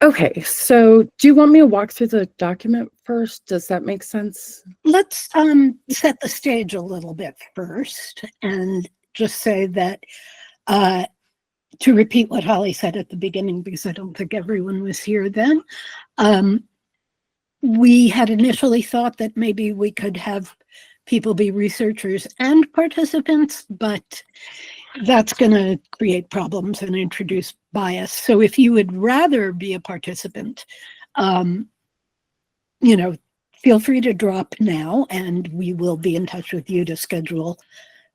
Okay, so do you want me to walk through the document first? Does that make sense? Let's set the stage a little bit first and just say that to repeat what Holly said at the beginning, because I don't think everyone was here then, we had initially thought that maybe we could have people be researchers and participants, but that's going to create problems and introduce bias. So if you would rather be a participant, feel free to drop now, and we will be in touch with you to schedule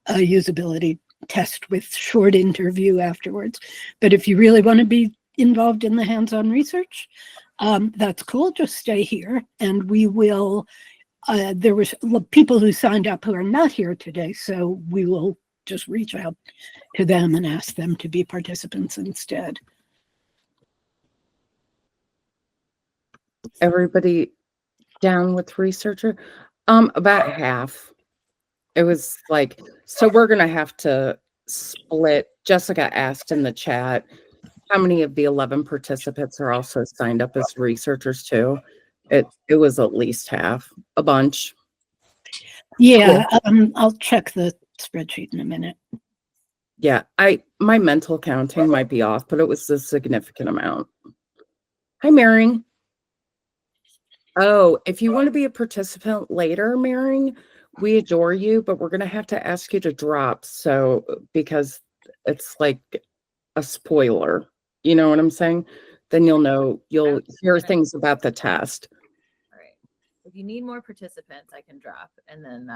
a usability test with short interview afterwards. But if you really want to be involved in the hands-on research, that's cool. Just stay here, and we will. There was people who signed up who are not here today, so we will just reach out to them and ask them to be participants instead. Everybody down with researcher? About half. It was like, so we're gonna have to split. Jessica asked in the chat, how many of the 11 participants are also signed up as researchers too? It was at least half, a bunch. Yeah, I'll check the spreadsheet in a minute. Yeah, my mental counting might be off, but it was a significant amount. Hi, Mary. Oh, if you want to be a participant later, Mary, we adore you, but we're going to have to ask you to drop. So, because it's like a spoiler, you know what I'm saying? Then you'll hear things about the test. All right. If you need more participants, I can drop. And then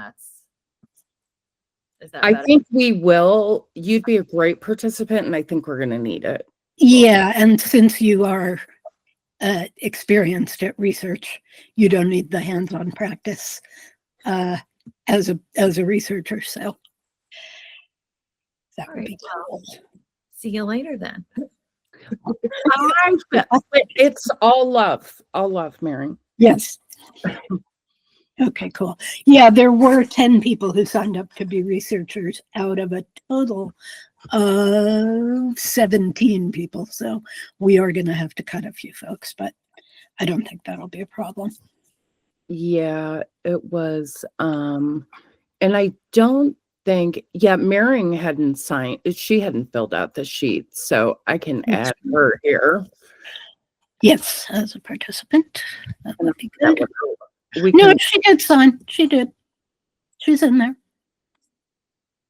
is that I better? think we will. You'd be a great participant, and I think we're going to need it. Yeah, and since you are experienced at research, you don't need the hands-on practice as a researcher. So that would be cool. See you later then. It's all love, Mary. Yes. Okay, cool. Yeah, there were 10 people who signed up to be researchers out of a total of 17 people. So we are going to have to cut a few folks, but I don't think that'll be a problem. Yeah, it was. And I don't think, Mary hadn't signed, she hadn't filled out the sheet, so I can add her here. Yes, as a participant. That would be good. No, she did sign. She did. She's in there.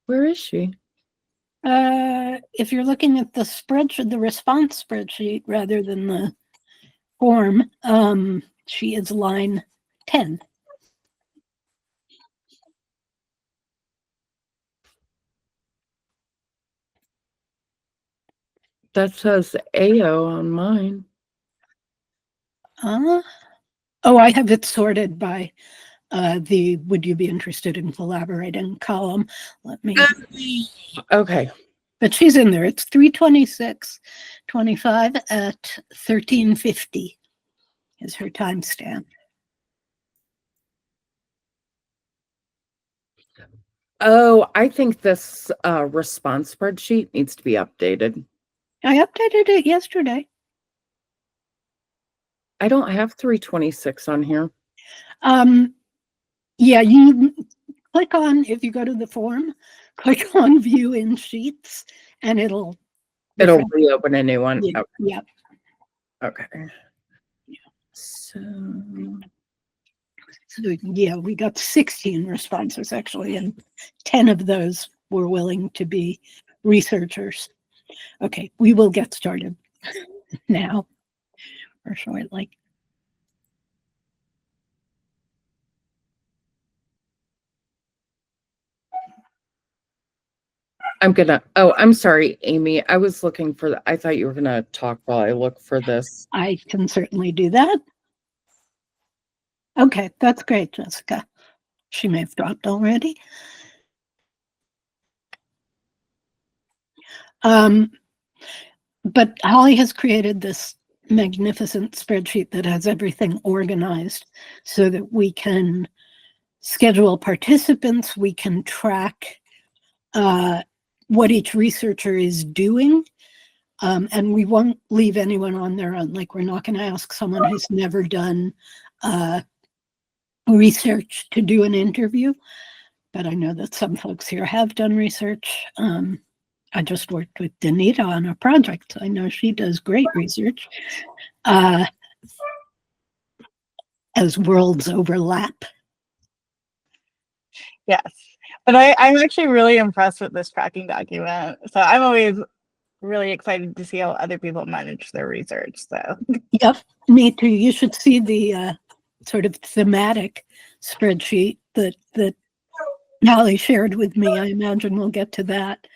Where is she? If you're looking at the spreadsheet, the response spreadsheet rather than the form, she is line 10. That says AO on mine. Oh, I have it sorted by the would you be interested in collaborating column. Let me. Okay. But she's in there. It's 3:26:25 at 13:50 is her timestamp. Oh, I think this response spreadsheet needs to be updated. I updated it yesterday. I don't have 3:26 on here. Yeah, you click on, if you go to the form, click on view in sheets and it'll reopen a new one. Yeah. Okay. Yep. Okay. Yeah. So yeah, we got 16 responses actually, and 10 of those were willing to be researchers. Okay, we will get started now or shortly. I'm sorry, Amy. I was looking for I thought you were gonna talk while I look for this. I can certainly do that. Okay, that's great, Jessica. She may have dropped already. But Holly has created this magnificent spreadsheet that has everything organized so that we can schedule participants, we can track what each researcher is doing. And we won't leave anyone on their own. Like, we're not going to ask someone who's never done research to do an interview. But I know that some folks here have done research. I just worked with Danita on a project. I know she does great research. As worlds overlap. Yes. But I'm actually really impressed with this tracking document. So I'm always really excited to see how other people manage their research. So Yep, me too. You should see the sort of thematic spreadsheet that Holly shared with me. I imagine we'll get to that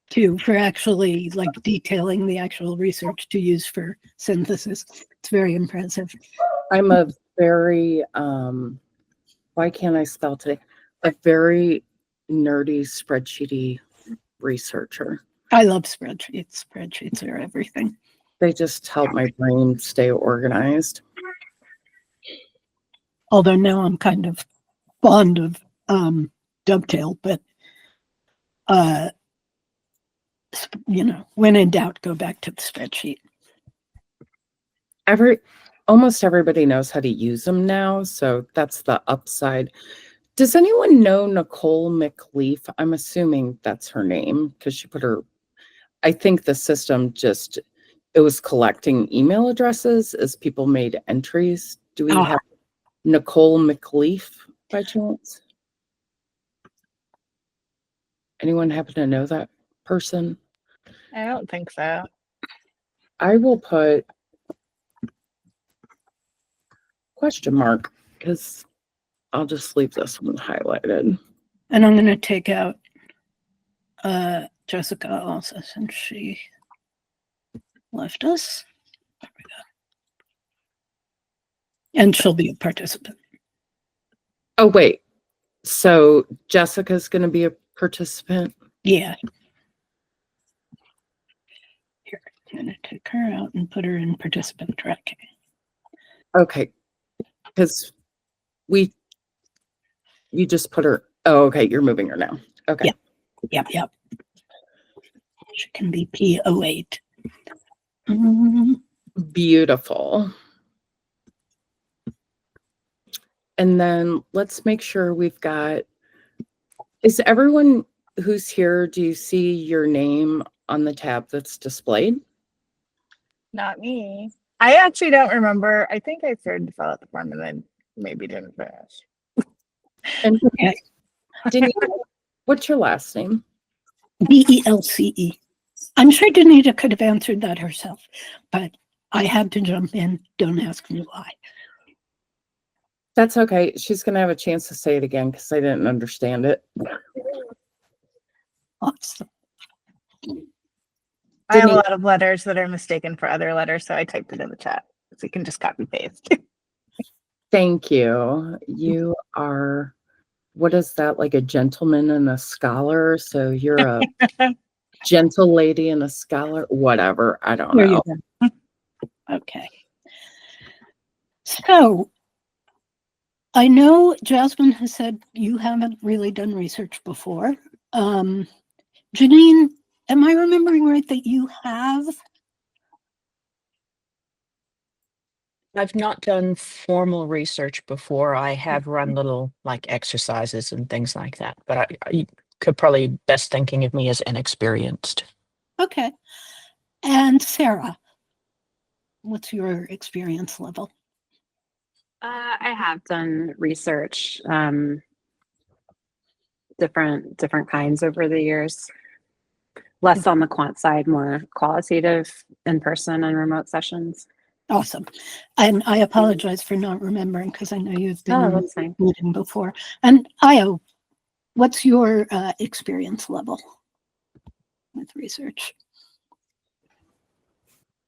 too, for actually like detailing the actual research to use for synthesis. It's very impressive. I'm a very, why can't I spell today? A very nerdy spreadsheety researcher. I love spreadsheets. Spreadsheets are everything. They just help my brain stay organized. Although now I'm kind of fond of Dovetail, but you know, when in doubt, go back to the spreadsheet. Almost everybody knows how to use them now, so that's the upside. Does anyone know Nicole McLeaf? I'm assuming that's her name because she put her, I think the system just, it was collecting email addresses as people made entries. Do we have Nicole McLeaf by chance? Anyone happen to know that person? I don't think so. I will put question mark because I'll just leave this one highlighted. And I'm going to take out Jessica also, since she left us. There we go. And she'll be a participant. Oh, wait. So Jessica's going to be a participant? Yeah. Here, I'm going to take her out and put her in participant tracking. Okay. Because you just put her, oh, okay, you're moving her now. Okay. Yep. She can be P08. Beautiful. And then let's make sure we've got, is everyone who's here, do you see your name on the tab that's displayed? Not me. I actually don't remember. I think I started to fill out the form and then maybe didn't finish. And Okay. what's your last name? BELCE. I'm sure Danita could have answered that herself, but I had to jump in. Don't ask me why. That's okay. She's going to have a chance to say it again because I didn't understand it. Awesome. I have a lot of letters that are mistaken for other letters, so I typed it in the chat. So you can just copy paste. Thank you. You are, what is that, like a gentleman and a scholar? So you're a gentle lady and a scholar? Whatever. I don't know. Okay. So I know Jasmine has said you haven't really done research before. Janine, am I remembering right that you have? I've not done formal research before. I have run little like exercises and things like that, but I could probably best thinking of me as inexperienced. Okay. And Sarah, what's your experience level? I have done research, different kinds over the years. Less on the quant side, more qualitative in person and remote sessions. Awesome. And I apologize for not remembering because I know you've been in that's fine. meeting before. And Io, what's your experience level with research?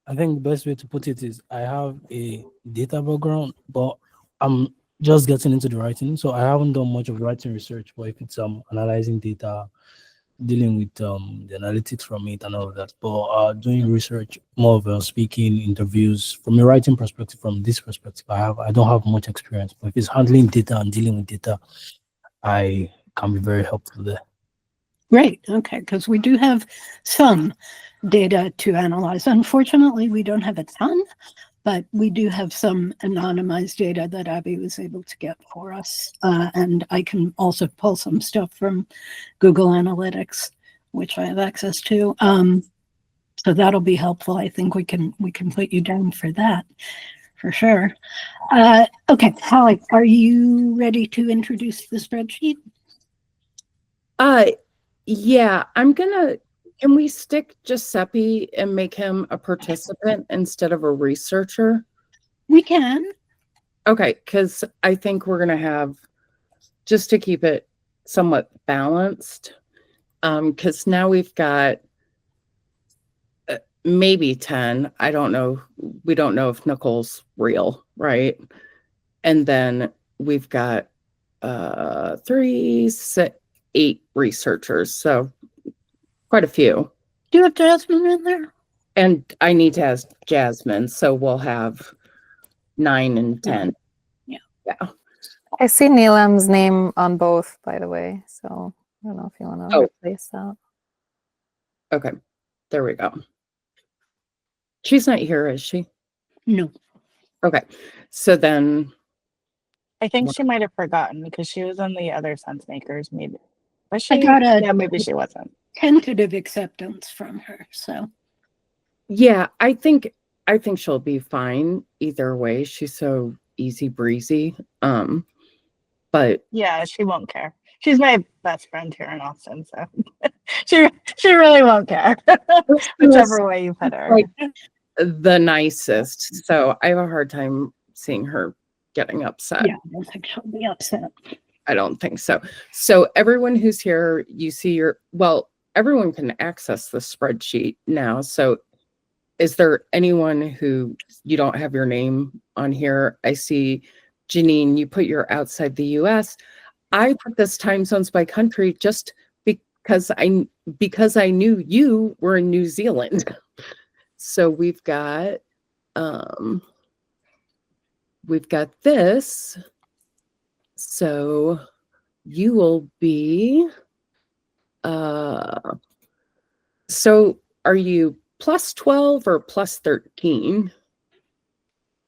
I think the best way to put it is I have a data background, but I'm just getting into the writing. So I haven't done much of writing research, but if it's analyzing data, dealing with the analytics from it and all of that. But doing research, more of speaking, interviews, from a writing perspective, from this perspective, I don't have much experience. But if it's handling data and dealing with data, I can be very helpful there. Great. Okay. Because we do have some data to analyze. Unfortunately, we don't have a ton, but we do have some anonymized data that Abby was able to get for us. And I can also pull some stuff from Google Analytics, which I have access to. So that'll be helpful. I think we can put you down for that, for sure. Okay, Holly, are you ready to introduce the spreadsheet? Yeah, can we stick Giuseppe and make him a participant instead of a researcher? We can. Okay, because I think we're gonna have, just to keep it somewhat balanced, because now we've got maybe 10. I don't know. We don't know if Nicole's real, right? And then we've got 3, 6, 8 researchers, so quite a few. Do you have Jasmine in there? And I need to ask Jasmine, so we'll have 9 and 10. Yeah. Yeah. I see Neelam's name on both, by the way. So I don't know if you want to replace that. Okay. There we go. She's not here, is she? No. Okay. So then, I think she might have forgotten because she was in the other Sense Makers meeting. Was she? I got a Yeah, maybe she wasn't. tentative acceptance from her. So yeah, I think she'll be fine either way. She's so easy breezy. But Yeah, she won't care. She's my best friend here in Austin, so she really won't care. Whichever way you put her. like the nicest. So I have a hard time seeing her getting upset. yeah, I don't think she'll be upset. I don't think so. So everyone who's here, you see everyone can access the spreadsheet now. So is there anyone who you don't have your name on here? I see Janine, you put your outside the US. I put this time zones by country just because I knew you were in New Zealand. So we've got this. So you will be so are you plus 12 or plus 13?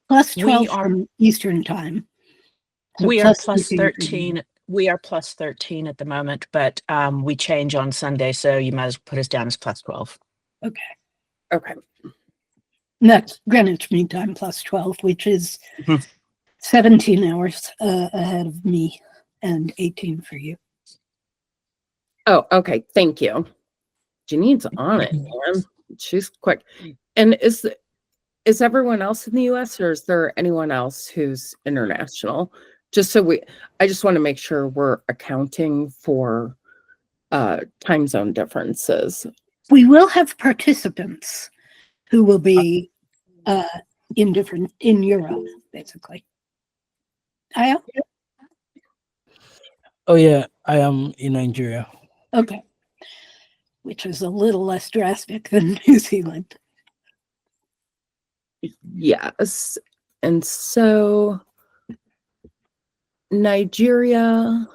Plus We 12 are- from Eastern time. So We are plus 13 for you. 13. We are plus 13 at the moment, but we change on Sunday, so you might as well put us down as plus 12. Okay. Okay. And that's Greenwich Mean Time plus 12, which is Mhm. 17 hours ahead of me and 18 for you. Oh, okay. Thank you. Janine's on it, man. She's quick. And is everyone else in the US or is there anyone else who's international? I just want to make sure we're accounting for time zone differences. We will have participants who will be in Europe, basically. Oh yeah, I am in Nigeria. Okay. Which is a little less drastic than New Zealand. Yes. And so Nigeria,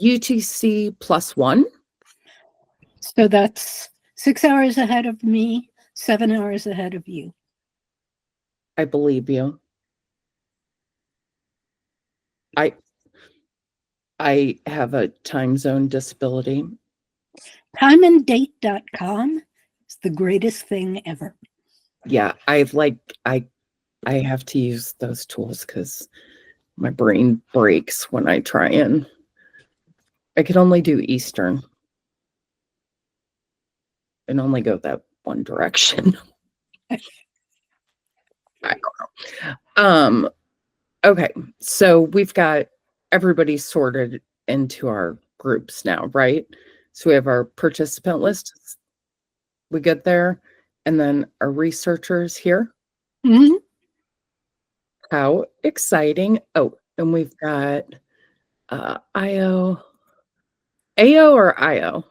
UTC +1. So that's 6 hours ahead of me, 7 hours ahead of you. I believe you. I have a time zone disability. Timeanddate.com is the greatest thing ever. Yeah, I have to use those tools because my brain breaks when I try and I can only do Eastern and only go that one direction. I don't know. Okay, so we've got everybody sorted into our groups now, right? So we have our participant list. We good there? And then our researchers here. Mhm. How exciting. Oh, and we've got AO or IO?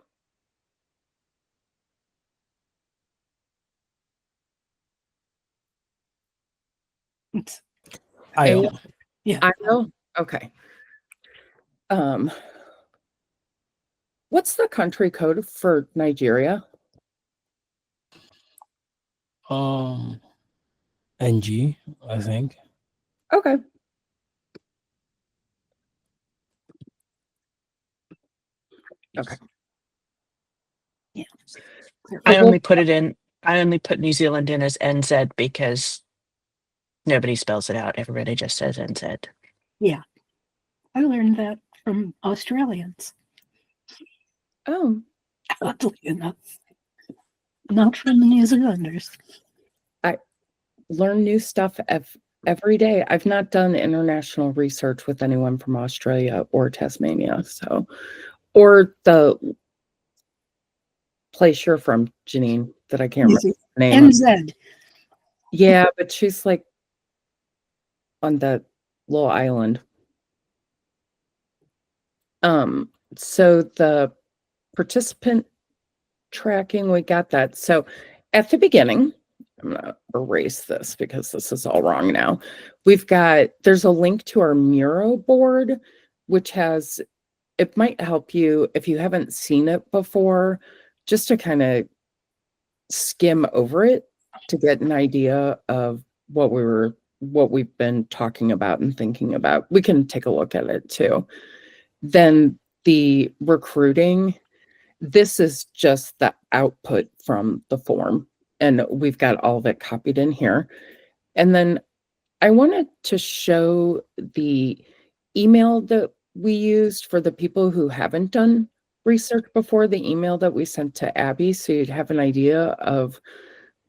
It's- I am. Yeah. IO? Okay. What's the country code for Nigeria? NG, I think. Okay. Okay. Yeah. I So only put it in. I only put New Zealand in as NZ because nobody spells it out. Everybody just says NZ. Yeah. I learned that from Australians, oh, oddly enough, not from the New Zealanders. learn new stuff every day. I've not done international research with anyone from Australia or Tasmania, so or the place you're from, Janine, that I can't remember the name of. NZ. Yeah, but she's like on that little island. So the participant tracking, we got that. So at the beginning, I'm gonna erase this because this is all wrong now. There's a link to our Miro board, which has, it might help you if you haven't seen it before, just to kind of skim over it to get an idea of what we've been talking about and thinking about. We can take a look at it too. Then the recruiting, this is just the output from the form, and we've got all of it copied in here. And then I wanted to show the email that we used for the people who haven't done research before, the email that we sent to Abby, so you'd have an idea of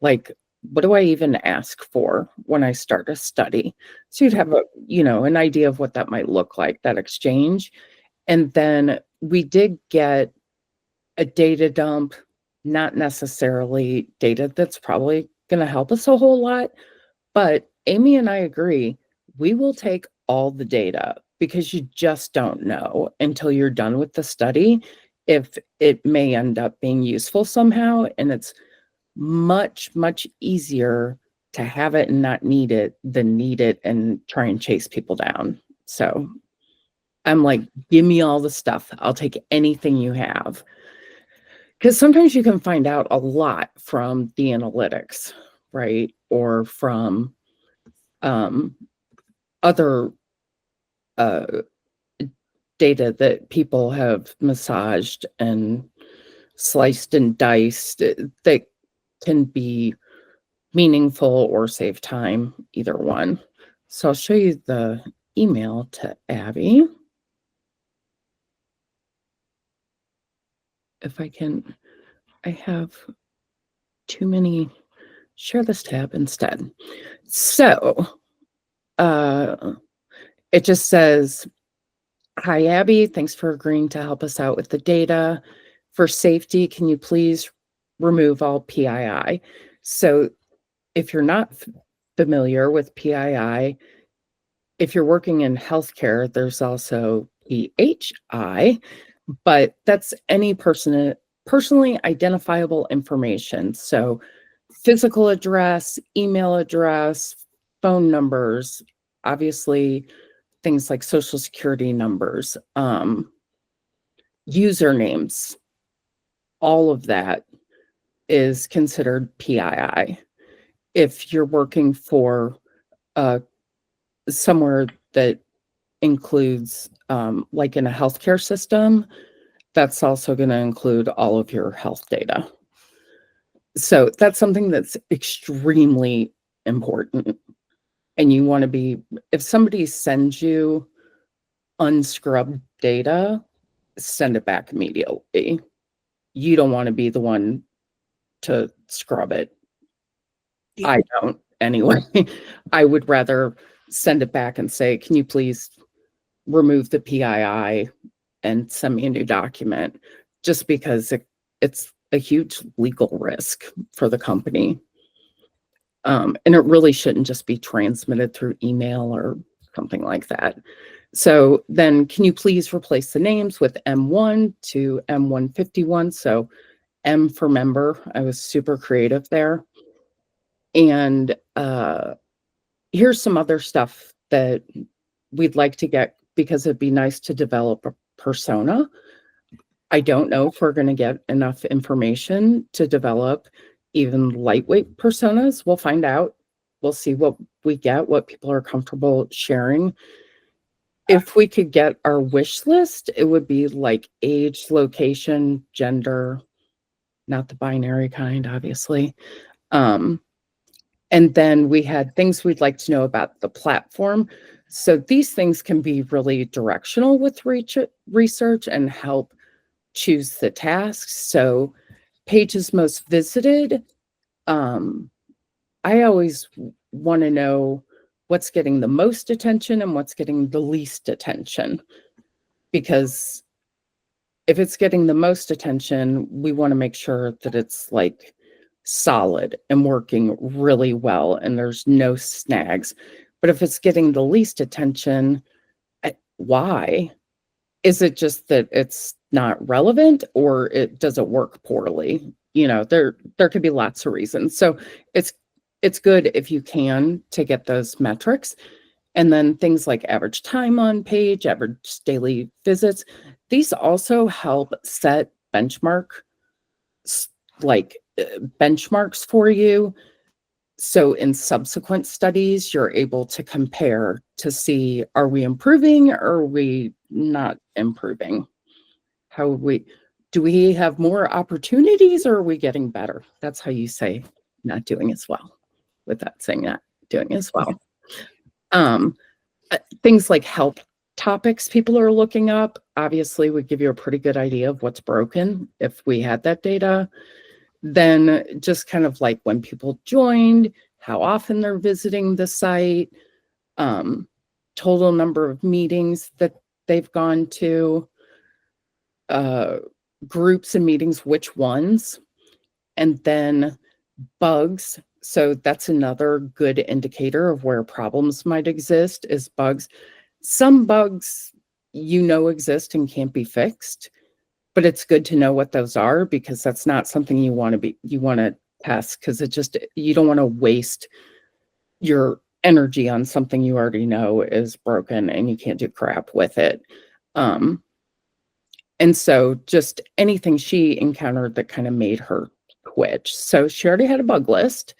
like, what do I even ask for when I start a study? So you'd have an idea of what that might look like, that exchange. And then we did get a data dump, not necessarily data that's probably going to help us a whole lot, but Amy and I agree, we will take all the data because you just don't know until you're done with the study if it may end up being useful somehow. And it's much, much easier to have it and not need it than need it and try and chase people down. So I'm like, give me all the stuff. I'll take anything you have. Because sometimes you can find out a lot from the analytics, right? Or from other data that people have massaged and sliced and diced that can be meaningful or save time, either one. So I'll show you the email to Abby. If I can, I have too many, share this tab instead. So it just says, hi, Abby, thanks for agreeing to help us out with the data. For safety, can you please remove all PII? So if you're not familiar with PII, if you're working in healthcare, there's also PHI, but that's any personally identifiable information. So physical address, email address, phone numbers, obviously things like social security numbers, usernames, all of that is considered PII. If you're working for somewhere that includes, like in a healthcare system, that's also going to include all of your health data. So that's something that's extremely important. And you want to be, if somebody sends you unscrubbed data, send it back immediately. You don't want to be the one to scrub it. Yeah. I don't anyway. I would rather send it back and say, can you please remove the PII and send me a new document, just because it's a huge legal risk for the company. And it really shouldn't just be transmitted through email or something like that. So then can you please replace the names with M1 to M151? So M for member, I was super creative there. And here's some other stuff that we'd like to get, because it'd be nice to develop a persona. I don't know if we're going to get enough information to develop even lightweight personas. We'll find out. We'll see what we get, what people are comfortable sharing. If we could get our wish list, it would be like age, location, gender, not the binary kind, obviously. And then we had things we'd like to know about the platform. So these things can be really directional with research and help choose the tasks. So pages most visited, I always want to know what's getting the most attention and what's getting the least attention. Because if it's getting the most attention, we want to make sure that it's like solid and working really well and there's no snags. But if it's getting the least attention, why? Is it just that it's not relevant, or does it work poorly? You know, there could be lots of reasons. So it's good if you can to get those metrics. And then things like average time on page, average daily visits, these also help set benchmarks for you. So in subsequent studies, you're able to compare to see, are we improving or are we not improving? Do we have more opportunities or are we getting better? That's how you say not doing as well without saying not doing as well. Things like help topics people are looking up, obviously would give you a pretty good idea of what's broken if we had that data. Then just kind of like when people joined, how often they're visiting the site, total number of meetings that they've gone to, groups and meetings, which ones, and then bugs. So that's another good indicator of where problems might exist is bugs. Some bugs exist and can't be fixed, but it's good to know what those are because that's not something you want to test because you don't want to waste your energy on something you already know is broken and you can't do crap with it. And so just anything she encountered that kind of made her quit. So she already had a bug list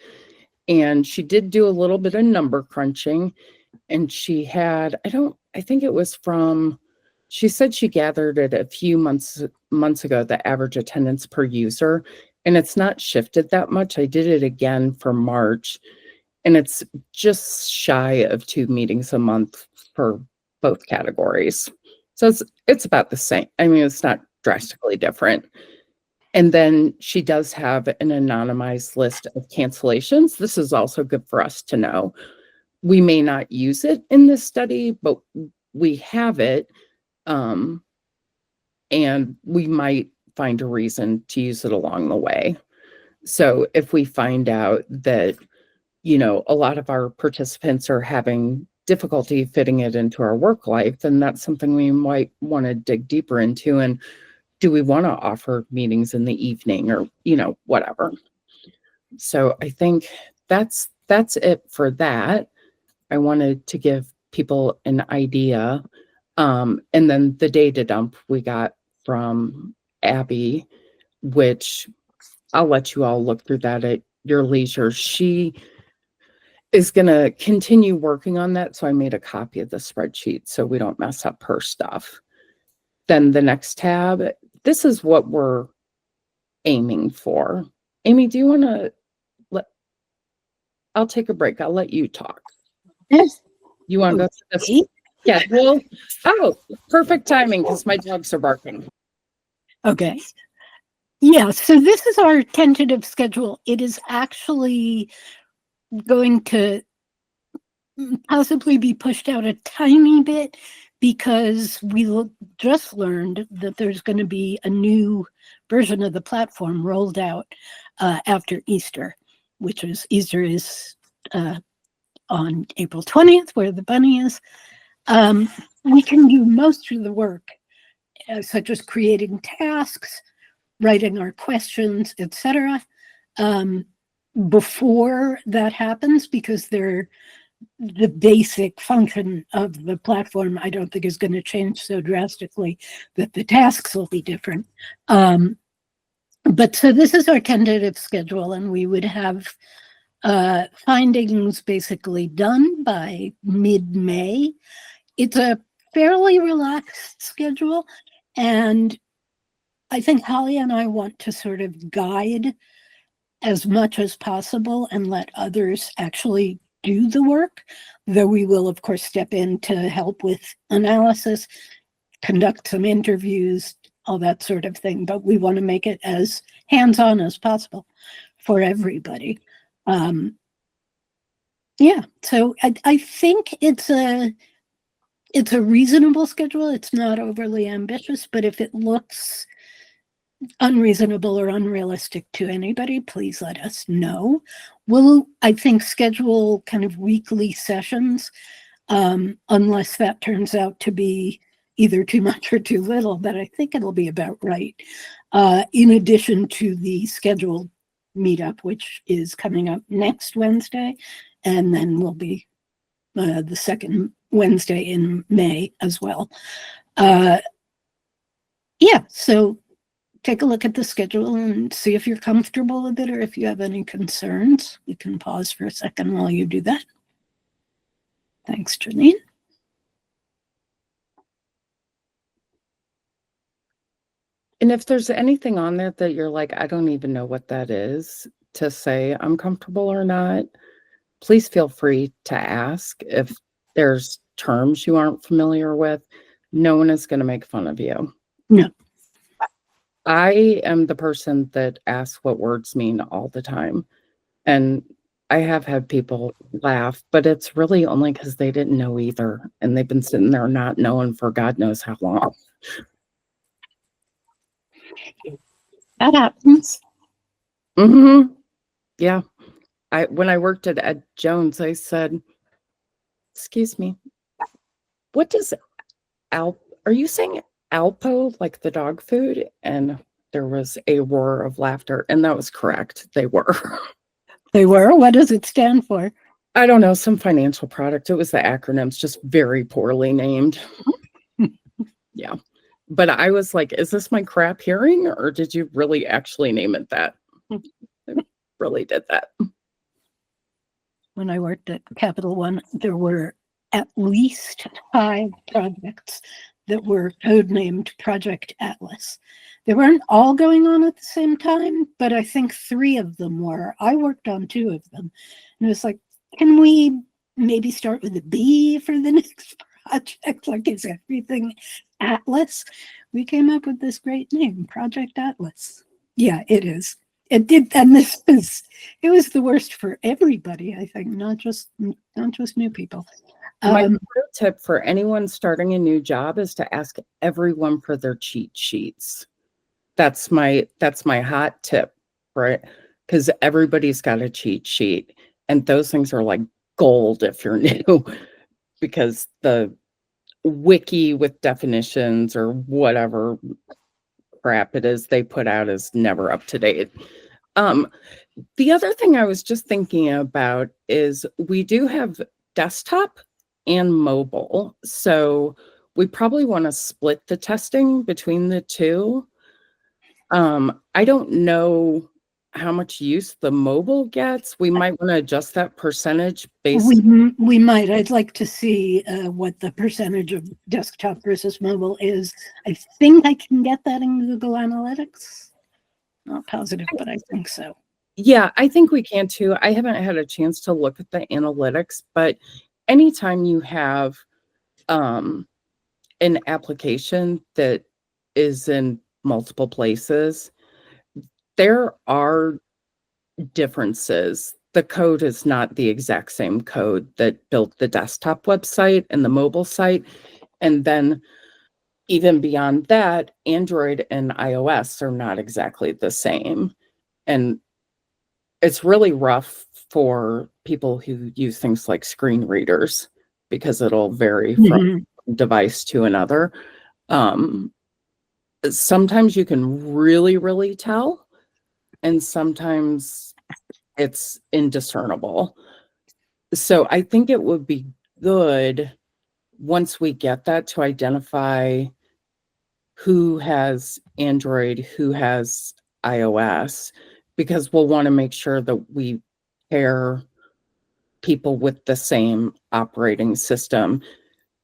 and she did do a little bit of number crunching, and she had, I think it was she said she gathered it a few months ago, the average attendance per user, and it's not shifted that much. I did it again for March, and it's just shy of 2 meetings a month for both categories. So it's about the same. I mean, it's not drastically different. And then she does have an anonymized list of cancellations. This is also good for us to know. We may not use it in this study, but we have it. And we might find a reason to use it along the way. So if we find out that, a lot of our participants are having difficulty fitting it into our work life, then that's something we might want to dig deeper into. And do we want to offer meetings in the evening or, whatever. So I think that's it for that. I wanted to give people an idea. And then the data dump we got from Abby, which I'll let you all look through that at your leisure. She is going to continue working on that. So I made a copy of the spreadsheet so we don't mess up her stuff. Then the next tab, this is what we're aiming for. Amy, do you want to I'll take a break. I'll let you talk. Yes. You want to go through this? Yeah. Well, perfect timing because my dogs are barking. Okay. Yeah, so this is our tentative schedule. It is actually going to possibly be pushed out a tiny bit because we just learned that there's going to be a new version of the platform rolled out after Easter, which is Easter is on April 20th, where the bunny is. We can do most of the work, such as creating tasks, writing our questions, etc. Before that happens, because the basic function of the platform, I don't think is going to change so drastically that the tasks will be different. But so this is our tentative schedule, and we would have findings basically done by mid-May. It's a fairly relaxed schedule, and I think Holly and I want to sort of guide as much as possible and let others actually do the work, though we will, of course, step in to help with analysis, conduct some interviews, all that sort of thing. But we want to make it as hands-on as possible for everybody. Yeah, so I think it's a reasonable schedule. It's not overly ambitious, but if it looks unreasonable or unrealistic to anybody, please let us know. We'll, I think, schedule kind of weekly sessions, unless that turns out to be either too much or too little, but I think it'll be about right. In addition to the scheduled meetup, which is coming up next Wednesday, and then will be the second Wednesday in May as well. Yeah, so take a look at the schedule and see if you're comfortable with it, or if you have any concerns. We can pause for a second while you do that. Thanks, Janine. And if there's anything on there that you're like, I don't even know what that is, to say I'm comfortable or not, please feel free to ask. If there's terms you aren't familiar with, no one is going to make fun of you. No. I am the person that asks what words mean all the time. And I have had people laugh, but it's really only because they didn't know either. And they've been sitting there not knowing for God knows how long. That happens. Mm-hmm. Yeah. When I worked at Ed Jones, I said, excuse me, what does are you saying Alpo, like the dog food? And there was a roar of laughter, and that was correct. They were. They were? What does it stand for? I don't know, some financial product. It was the acronyms, just very poorly named. Yeah. But I was like, is this my crap hearing, or did you really actually name it that? I really did that. When I worked at Capital One, there were at least 5 projects that were codenamed Project Atlas. They weren't all going on at the same time, but I think 3 of them were. I worked on 2 of them. And it was like, can we maybe start with a B for the next project? Like, is everything Atlas? We came up with this great name, Project Atlas. Yeah, it is. It did, and it was the worst for everybody, I think, not just new people. My pro tip for anyone starting a new job is to ask everyone for their cheat sheets. That's my hot tip, right? Because everybody's got a cheat sheet, and those things are like gold if you're new, because the wiki with definitions or whatever crap it is they put out is never up to date. The other thing I was just thinking about is we do have desktop and mobile. So we probably want to split the testing between the two. I don't know how much use the mobile gets. We might want to adjust that percentage based. We might. I'd like to see what the percentage of desktop versus mobile is. I think I can get that in Google Analytics. Not positive, but I think so. Yeah, I think we can too. I haven't had a chance to look at the analytics, but anytime you have an application that is in multiple places, there are differences. The code is not the exact same code that built the desktop website and the mobile site. And then even beyond that, Android and iOS are not exactly the same. And it's really rough for people who use things like screen readers, because it'll vary from device to another. Sometimes you can really, really tell, and sometimes it's indiscernible. So I think it would be good, once we get that, to identify who has Android, who has iOS, because we'll want to make sure that we pair people with the same operating system,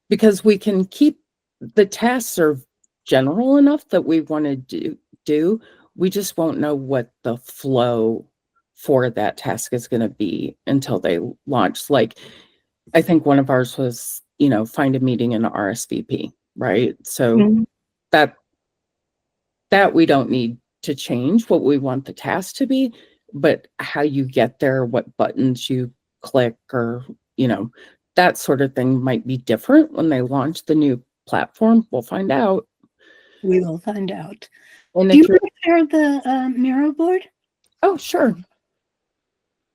because we can keep the tasks are general enough that we want to do. We just won't know what the flow for that task is going to be until they launch. Like, I think one of ours was, find a meeting in RSVP, right? So Mhm. that we don't need to change what we want the task to be, but how you get there, what buttons you click, or, that sort of thing might be different when they launch the new platform. We'll find out. We will find out. And Do you if you're, want to share the Miro board? oh, sure.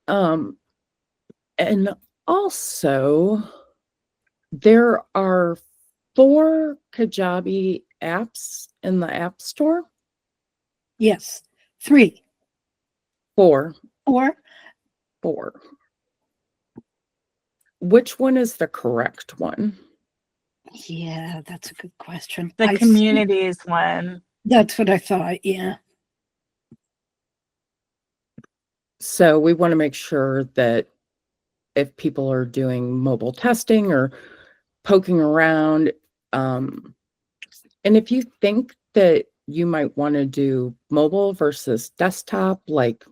And also there are 4 Kajabi apps in the App Store. Yes. 3, 4. 4. 4. Which one is the correct one? Yeah, that's a good question. The I see- communities one. That's what I thought. Yeah. So we want to make sure that if people are doing mobile testing or poking around, and if you think that you might want to do mobile versus desktop, like,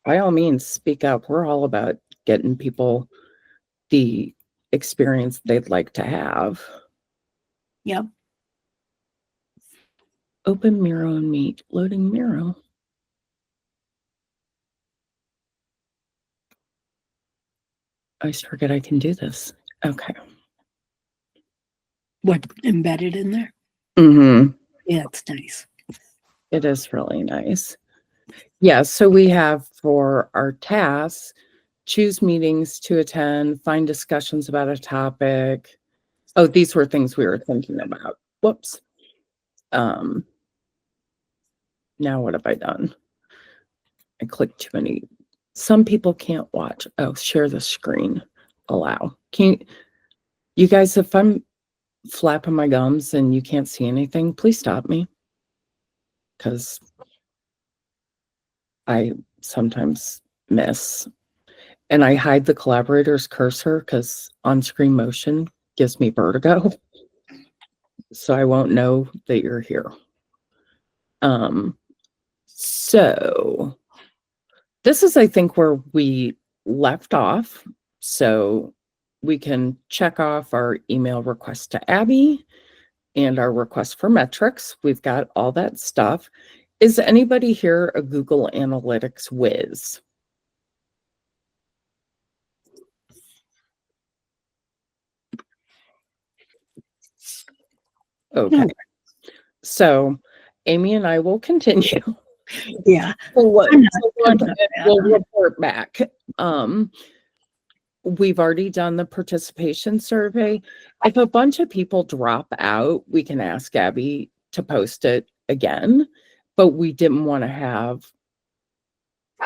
by all means, speak up. We're all about getting people the experience they'd like to have. Yep. Open Miro and Meet. Loading Miro. I always forget I can do this. Okay. What embedded in there? Mm-hmm. Yeah, it's nice. It is really nice. Yeah, so we have for our tasks, choose meetings to attend, find discussions about a topic. Oh, these were things we were thinking about. Whoops. Now what have I done? I clicked too many. Some people can't watch. Oh, share the screen. Allow. You guys, if I'm flapping my gums and you can't see anything, please stop me. Because I sometimes miss. And I hide the collaborator's cursor because on-screen motion gives me vertigo. So I won't know that you're here. So this is, I think, where we left off. So we can check off our email request to Abby and our request for metrics. We've got all that stuff. Is anybody here a Google Analytics whiz? Okay. No. So Amy and I will continue. Yeah. We'll I'm not we'll report back. We've already done the participation survey. If a bunch of people drop out, we can ask Abby to post it again, but we didn't want to have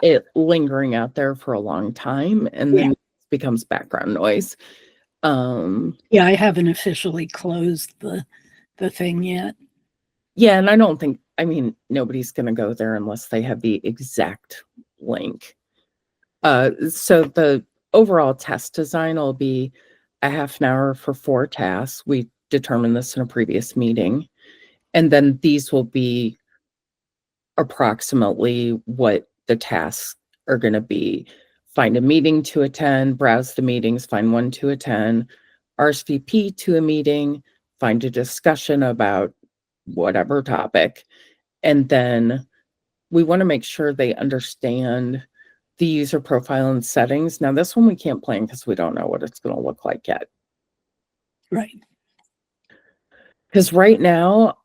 it lingering out there for a long time and then it becomes background noise. Yeah, I haven't officially closed the thing yet. Yeah, and I don't think, nobody's going to go there unless they have the exact link. So the overall test design will be a half an hour for 4 tasks. We determined this in a previous meeting. And then these will be approximately what the tasks are going to be. Find a meeting to attend, browse the meetings, find one to attend, RSVP to a meeting, find a discussion about whatever topic. And then we want to make sure they understand the user profile and settings. Now, this one we can't plan because we don't know what it's going to look like yet. Right. Because right now,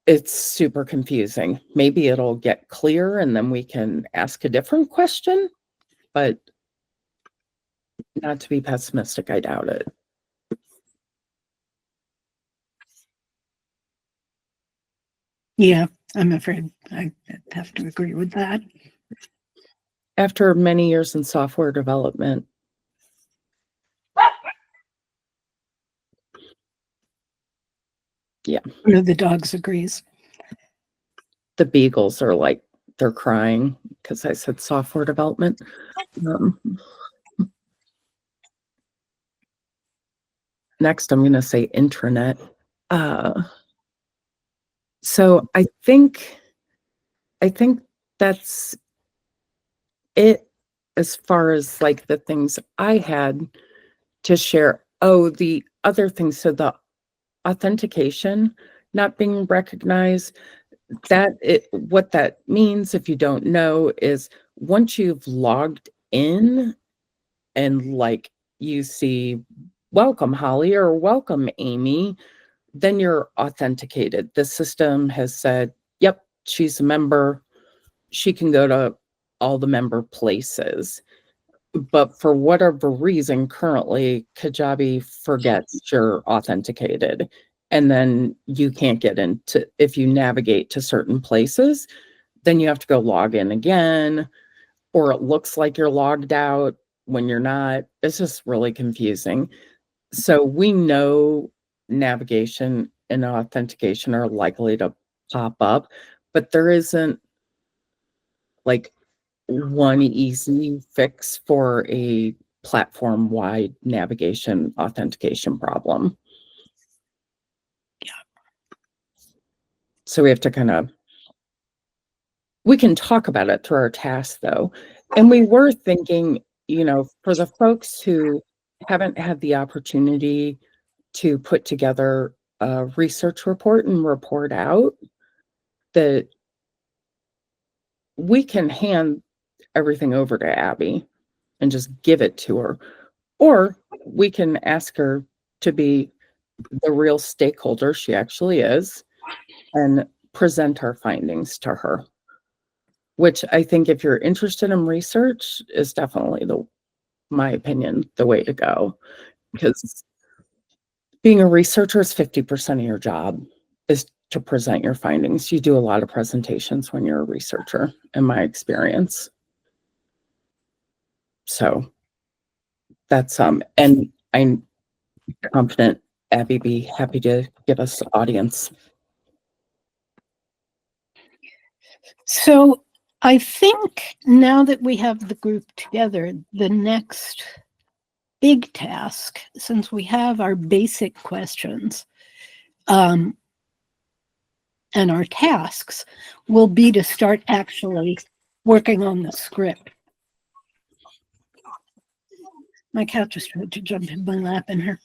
it's super confusing. Maybe it'll get clear and then we can ask a different question, but not to be pessimistic, I doubt it. Yeah, I'm afraid I have to agree with that. After many years in software development, One of the dogs agrees. the beagles are like they're crying because I said software development. Um, next, I'm going to say intranet. So I think that's it as far as like the things I had to share. Oh, the other thing, so the authentication not being recognized, what that means, if you don't know, is once you've logged in and like you see welcome Holly or welcome Amy, then you're authenticated. The system has said, yep, she's a member. She can go to all the member places. But for whatever reason, currently, Kajabi forgets you're authenticated. And then you can't get into, if you navigate to certain places, then you have to go log in again, or it looks like you're logged out when you're not. It's just really confusing. So we know navigation and authentication are likely to pop up, but there isn't like one easy fix for a platform-wide navigation authentication problem. So we have to we can talk about it through our tasks though. And we were thinking, for the folks who haven't had the opportunity to put together a research report and report out, that we can hand everything over to Abby and just give it to her. Or we can ask her to be the real stakeholder she actually is and present our findings to her, which I think if you're interested in research is definitely my opinion, the way to go. Because being a researcher is 50% of your job is to present your findings. You do a lot of presentations when you're a researcher, in my experience. So that's and I'm confident Abby be happy to give us audience. So I think now that we have the group together, the next big task, since we have our basic questions and our tasks, will be to start actually working on the script. My cat just tried to jump in my lap and her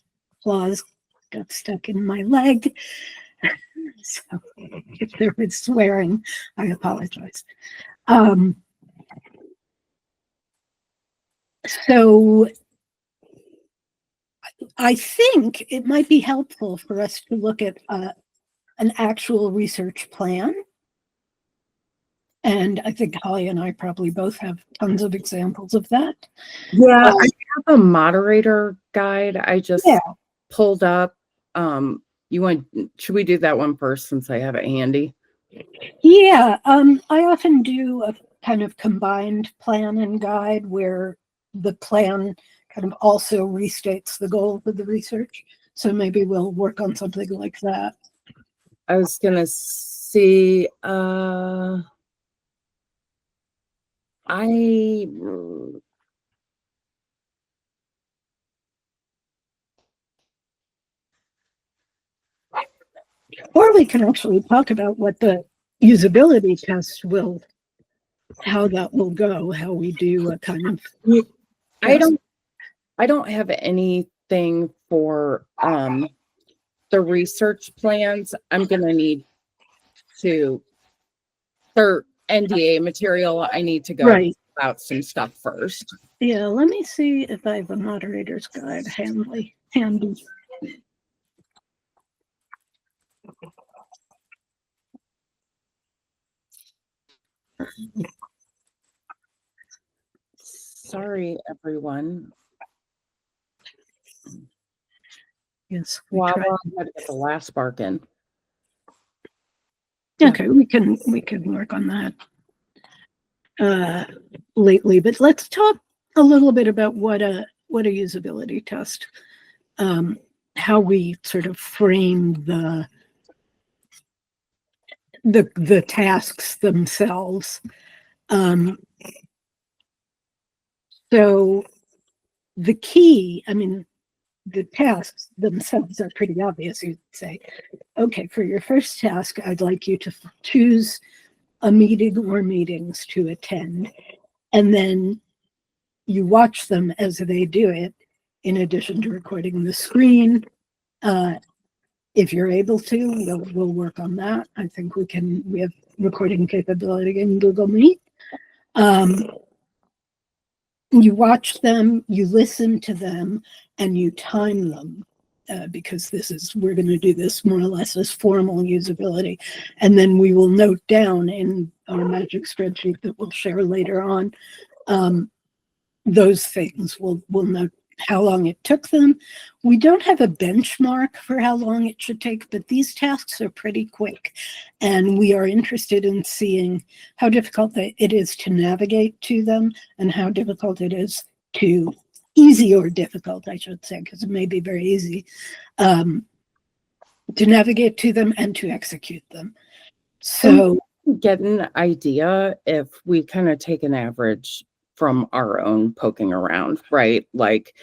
claws got stuck in my leg. So if there was swearing, I apologize. So I think it might be helpful for us to look at an actual research plan. And I think Holly and I probably both have tons of examples of that. Yeah, I have a moderator guide I just pulled up. Should we do that one first since I have it handy? Yeah, I often do a kind of combined plan and guide where the plan kind of also restates the goal of the research. So maybe we'll work on something like that. I was gonna see, Or we can actually talk about what the usability test will, how that will go, how we do a kind of. I don't have anything for the research plans. I'm gonna need to, for NDA material, I need to go about some stuff first. Yeah, let me see if I have a moderator's guide handy. Sorry, everyone. Yes. Wow, I had to get the last bark in. Okay, we can work on that lately, but let's talk a little bit about what a usability test, how we sort of frame the tasks themselves. So the key, I mean, the tasks themselves are pretty obvious. You'd say, okay, for your first task, I'd like you to choose a meeting or meetings to attend, and then you watch them as they do it, in addition to recording the screen. If you're able to, we'll work on that. I think we have recording capability in Google Meet. You watch them, you listen to them, and you time them. Because we're going to do this more or less as formal usability. And then we will note down in our magic spreadsheet that we'll share later on, those things. We'll note how long it took them. We don't have a benchmark for how long it should take, but these tasks are pretty quick. And we are interested in seeing how difficult it is to navigate to them and how difficult it is to, easy or difficult, I should say, because it may be very easy, to navigate to them and to execute them. So get an idea if we kind of take an average from our own poking around, right? Like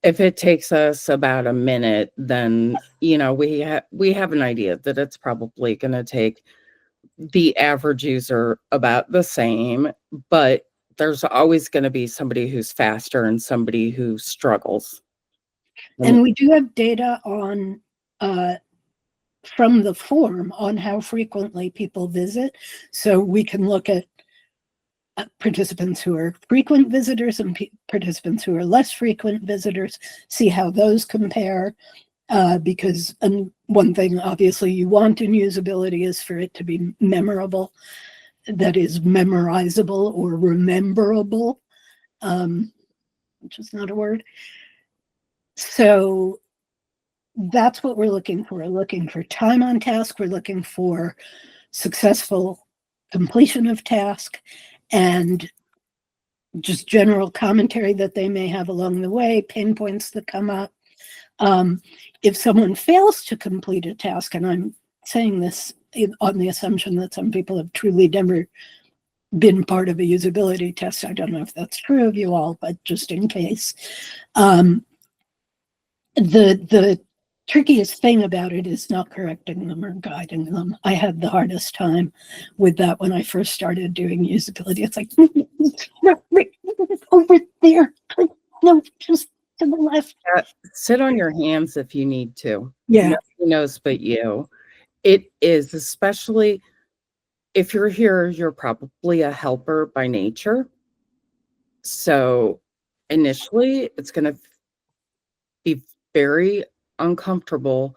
if it takes us about a minute, then, you know, we have an idea that it's probably going to take the average user about the same, but there's always going to be somebody who's faster and somebody who struggles. And we do have data on from the form on how frequently people visit. So we can look at participants who are frequent visitors and participants who are less frequent visitors, see how those compare. Because one thing obviously you want in usability is for it to be memorable, that is memorizable or rememberable, which is not a word. So that's what we're looking for. We're looking for time on task. We're looking for successful completion of task and just general commentary that they may have along the way, pain points that come up. If someone fails to complete a task, and I'm saying this on the assumption that some people have truly never been part of a usability test. I don't know if that's true of you all, but just in case. The trickiest thing about it is not correcting them or guiding them. I had the hardest time with that when I first started doing usability. It's like, over there. No, just to the left. Sit on your hands if you need to. Yeah. Nobody knows but you. It is, especially if you're here, you're probably a helper by nature. So initially, it's going to be very uncomfortable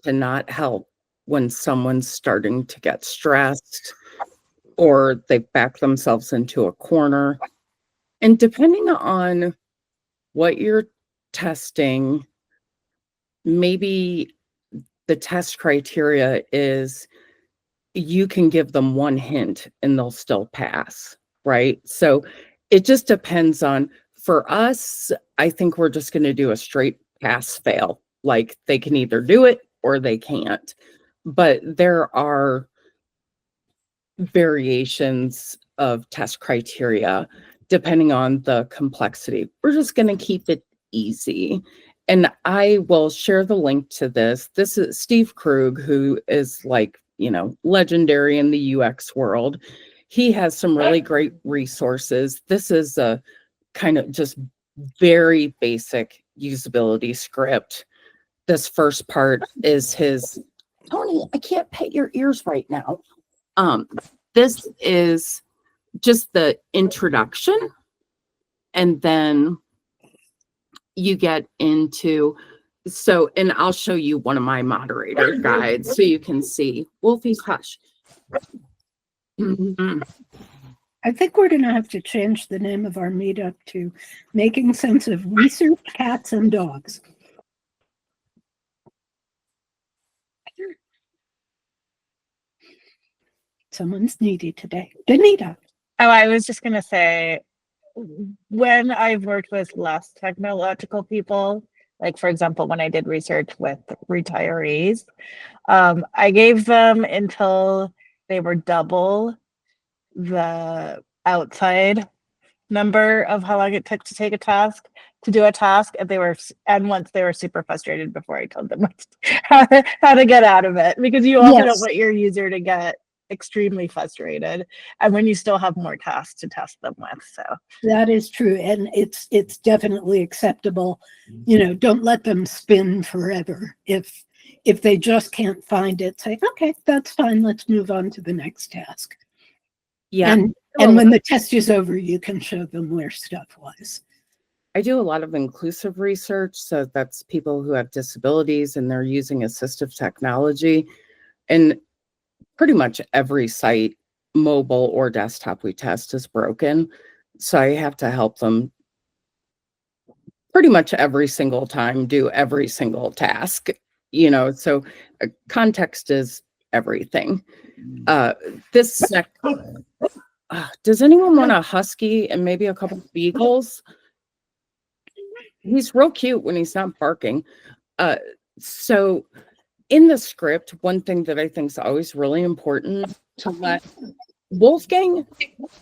to not help when someone's starting to get stressed or they back themselves into a corner. And depending on what you're testing, maybe the test criteria is you can give them one hint and they'll still pass, right? So it just depends on, for us, I think we're just going to do a straight pass fail. Like they can either do it or they can't. But there are variations of test criteria depending on the complexity. We're just going to keep it easy. And I will share the link to this. This is Steve Krug, who is like, you know, legendary in the UX world. He has some really great resources. This is a kind of just very basic usability script. This first part is his, Tony, I can't pet your ears right now. This is just the introduction, and then you get into, so, and I'll show you one of my moderator guides so you can see. Wolfie's hush. Mm-hmm. I think we're going to have to change the name of our meetup to Making Sense of Research, Cats, and Dogs. Someone's needy today. Benita. Oh, I was just going to say, when I've worked with less technological people, like for example, when I did research with retirees, I gave them until they were double the outside number of how long it took to take a task to do a task, and once they were super frustrated before I told them how to get out of it, because you also don't Yes. want your user to get extremely frustrated, and when you still have more tasks to test them with. So That is true, and it's definitely acceptable. You know, don't let them spin forever. If they just can't find it, say, okay, that's fine. Let's move on to the next task. Yeah. And when the test is over, you can show them where stuff was. I do a lot of inclusive research. So that's people who have disabilities and they're using assistive technology. And pretty much every site, mobile or desktop we test is broken. So I have to help them pretty much every single time do every single task, you know, so context is everything. This next, does anyone want a husky and maybe a couple of beagles? He's real cute when he's not barking. So in the script, one thing that I think is always really important to let Wolfgang,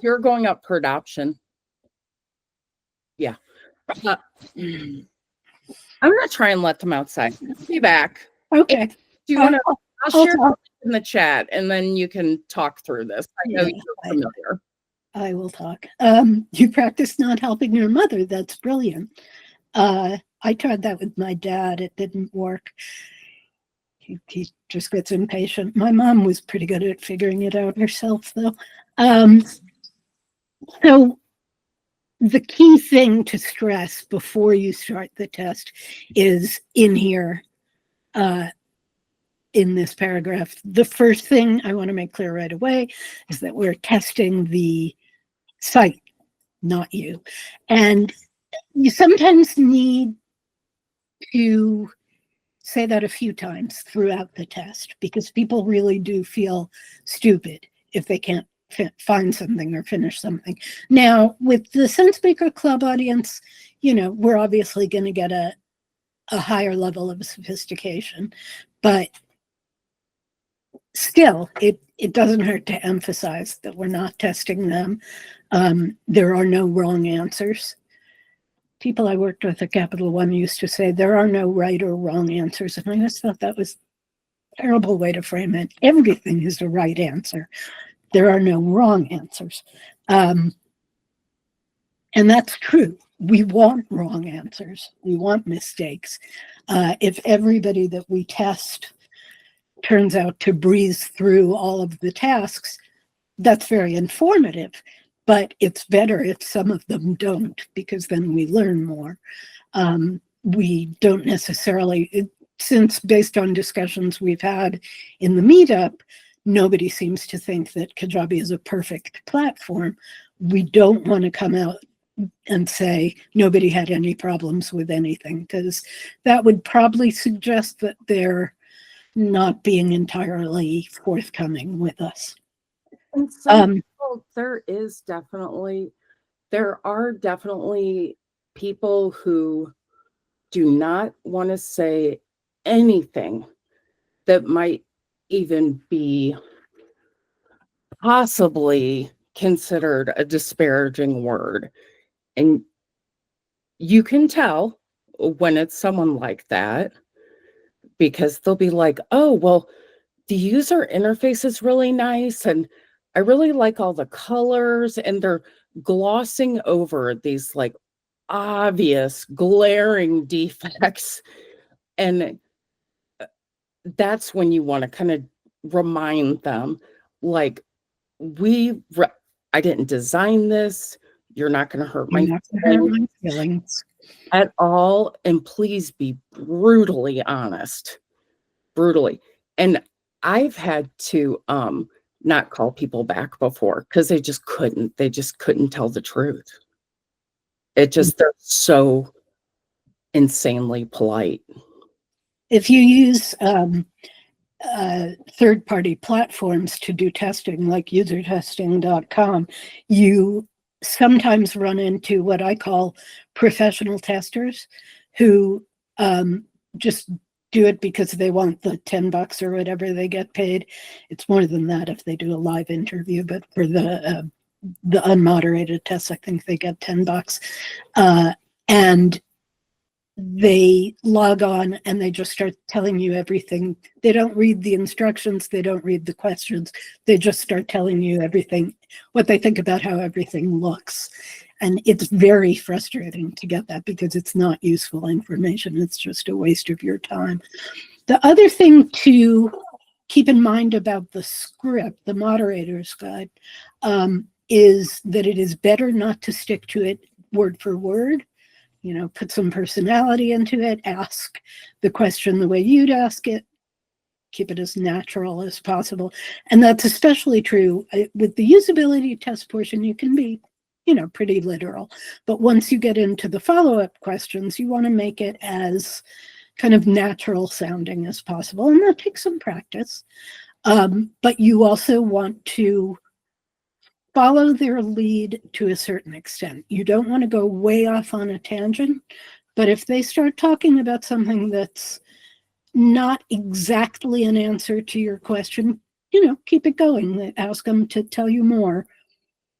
you're going up for adoption. Yeah. I'm gonna try and let them outside. Be back. Okay. Do you want to? I'll I'll share talk. in the chat, and then you can talk through this. I know Yeah, you're familiar. I will talk. You practice not helping your mother. That's brilliant. I tried that with my dad. It didn't work. He just gets impatient. My mom was pretty good at figuring it out herself, though. So the key thing to stress before you start the test is in here, in this paragraph. The first thing I want to make clear right away is that we're testing the site, not you. And you sometimes need to say that a few times throughout the test, because people really do feel stupid if they can't find something or finish something. Now, with the SenseMaker Club audience, you know, we're obviously going to get a higher level of sophistication, but still, it doesn't hurt to emphasize that we're not testing them. There are no wrong answers. People I worked with at Capital One used to say there are no right or wrong answers. And I just thought that was a terrible way to frame it. Everything is the right answer. There are no wrong answers. And that's true. We want wrong answers. We want mistakes. If everybody that we test turns out to breeze through all of the tasks, that's very informative. But it's better if some of them don't, because then we learn more. We don't necessarily, since based on discussions we've had in the meetup, nobody seems to think that Kajabi is a perfect platform. We don't want to come out and say nobody had any problems with anything, because that would probably suggest that they're not being entirely forthcoming with us. And some people, there are definitely people who do not want to say anything that might even be possibly considered a disparaging word. And you can tell when it's someone like that, because they'll be like, oh, well, the user interface is really nice and I really like all the colors, and they're glossing over these like obvious glaring defects. And that's when you want to kind of remind them, like, I didn't design this. You're not going to hurt my feelings at all. And please be brutally honest. Brutally. And I've had to not call people back before because they just couldn't tell the truth. They're so insanely polite. If you use third-party platforms to do testing, like usertesting.com, you sometimes run into what I call professional testers who just do it because they want the $10 or whatever they get paid. It's more than that if they do a live interview, but for the unmoderated tests, I think they get $10. And they log on and they just start telling you everything. They don't read the instructions. They don't read the questions. They just start telling you everything, what they think about how everything looks. And it's very frustrating to get that because it's not useful information. It's just a waste of your time. The other thing to keep in mind about the script, the moderator's guide, is that it is better not to stick to it word for word. You know, put some personality into it, ask the question the way you'd ask it, keep it as natural as possible. And that's especially true with the usability test portion. You can be, you know, pretty literal. But once you get into the follow-up questions, you want to make it as kind of natural sounding as possible. And that takes some practice. But you also want to follow their lead to a certain extent. You don't want to go way off on a tangent, but if they start talking about something that's not exactly an answer to your question, you know, keep it going. Ask them to tell you more.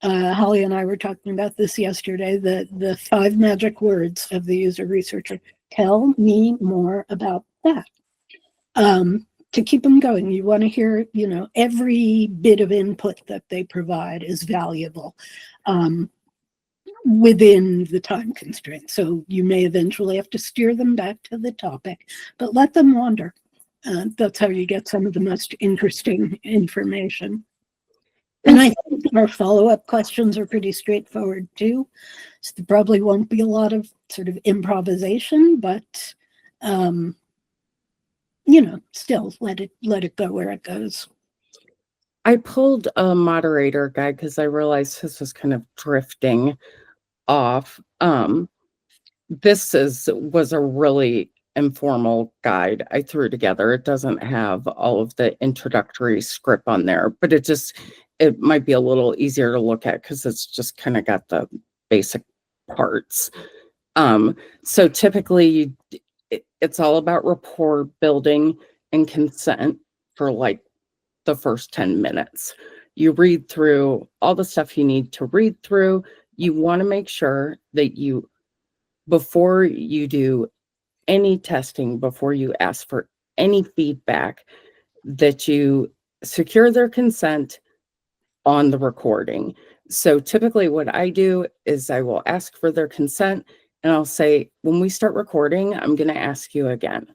Holly and I were talking about this yesterday, the 5 magic words of the user researcher. Tell me more about that. To keep them going, you want to hear, you know, every bit of input that they provide is valuable within the time constraint. So you may eventually have to steer them back to the topic, but let them wander. That's how you get some of the most interesting information. And I think our follow-up questions are pretty straightforward too. So there probably won't be a lot of sort of improvisation, but you know, still let it go where it goes. I pulled a moderator guide because I realized this was kind of drifting off. This was a really informal guide I threw together. It doesn't have all of the introductory script on there, but it might be a little easier to look at because it's just kind of got the basic parts. So typically it's all about rapport building and consent for like the first 10 minutes. You read through all the stuff you need to read through. You want to make sure that before you do any testing, before you ask for any feedback, that you secure their consent on the recording. So typically what I do is I will ask for their consent and I'll say, when we start recording, I'm going to ask you again,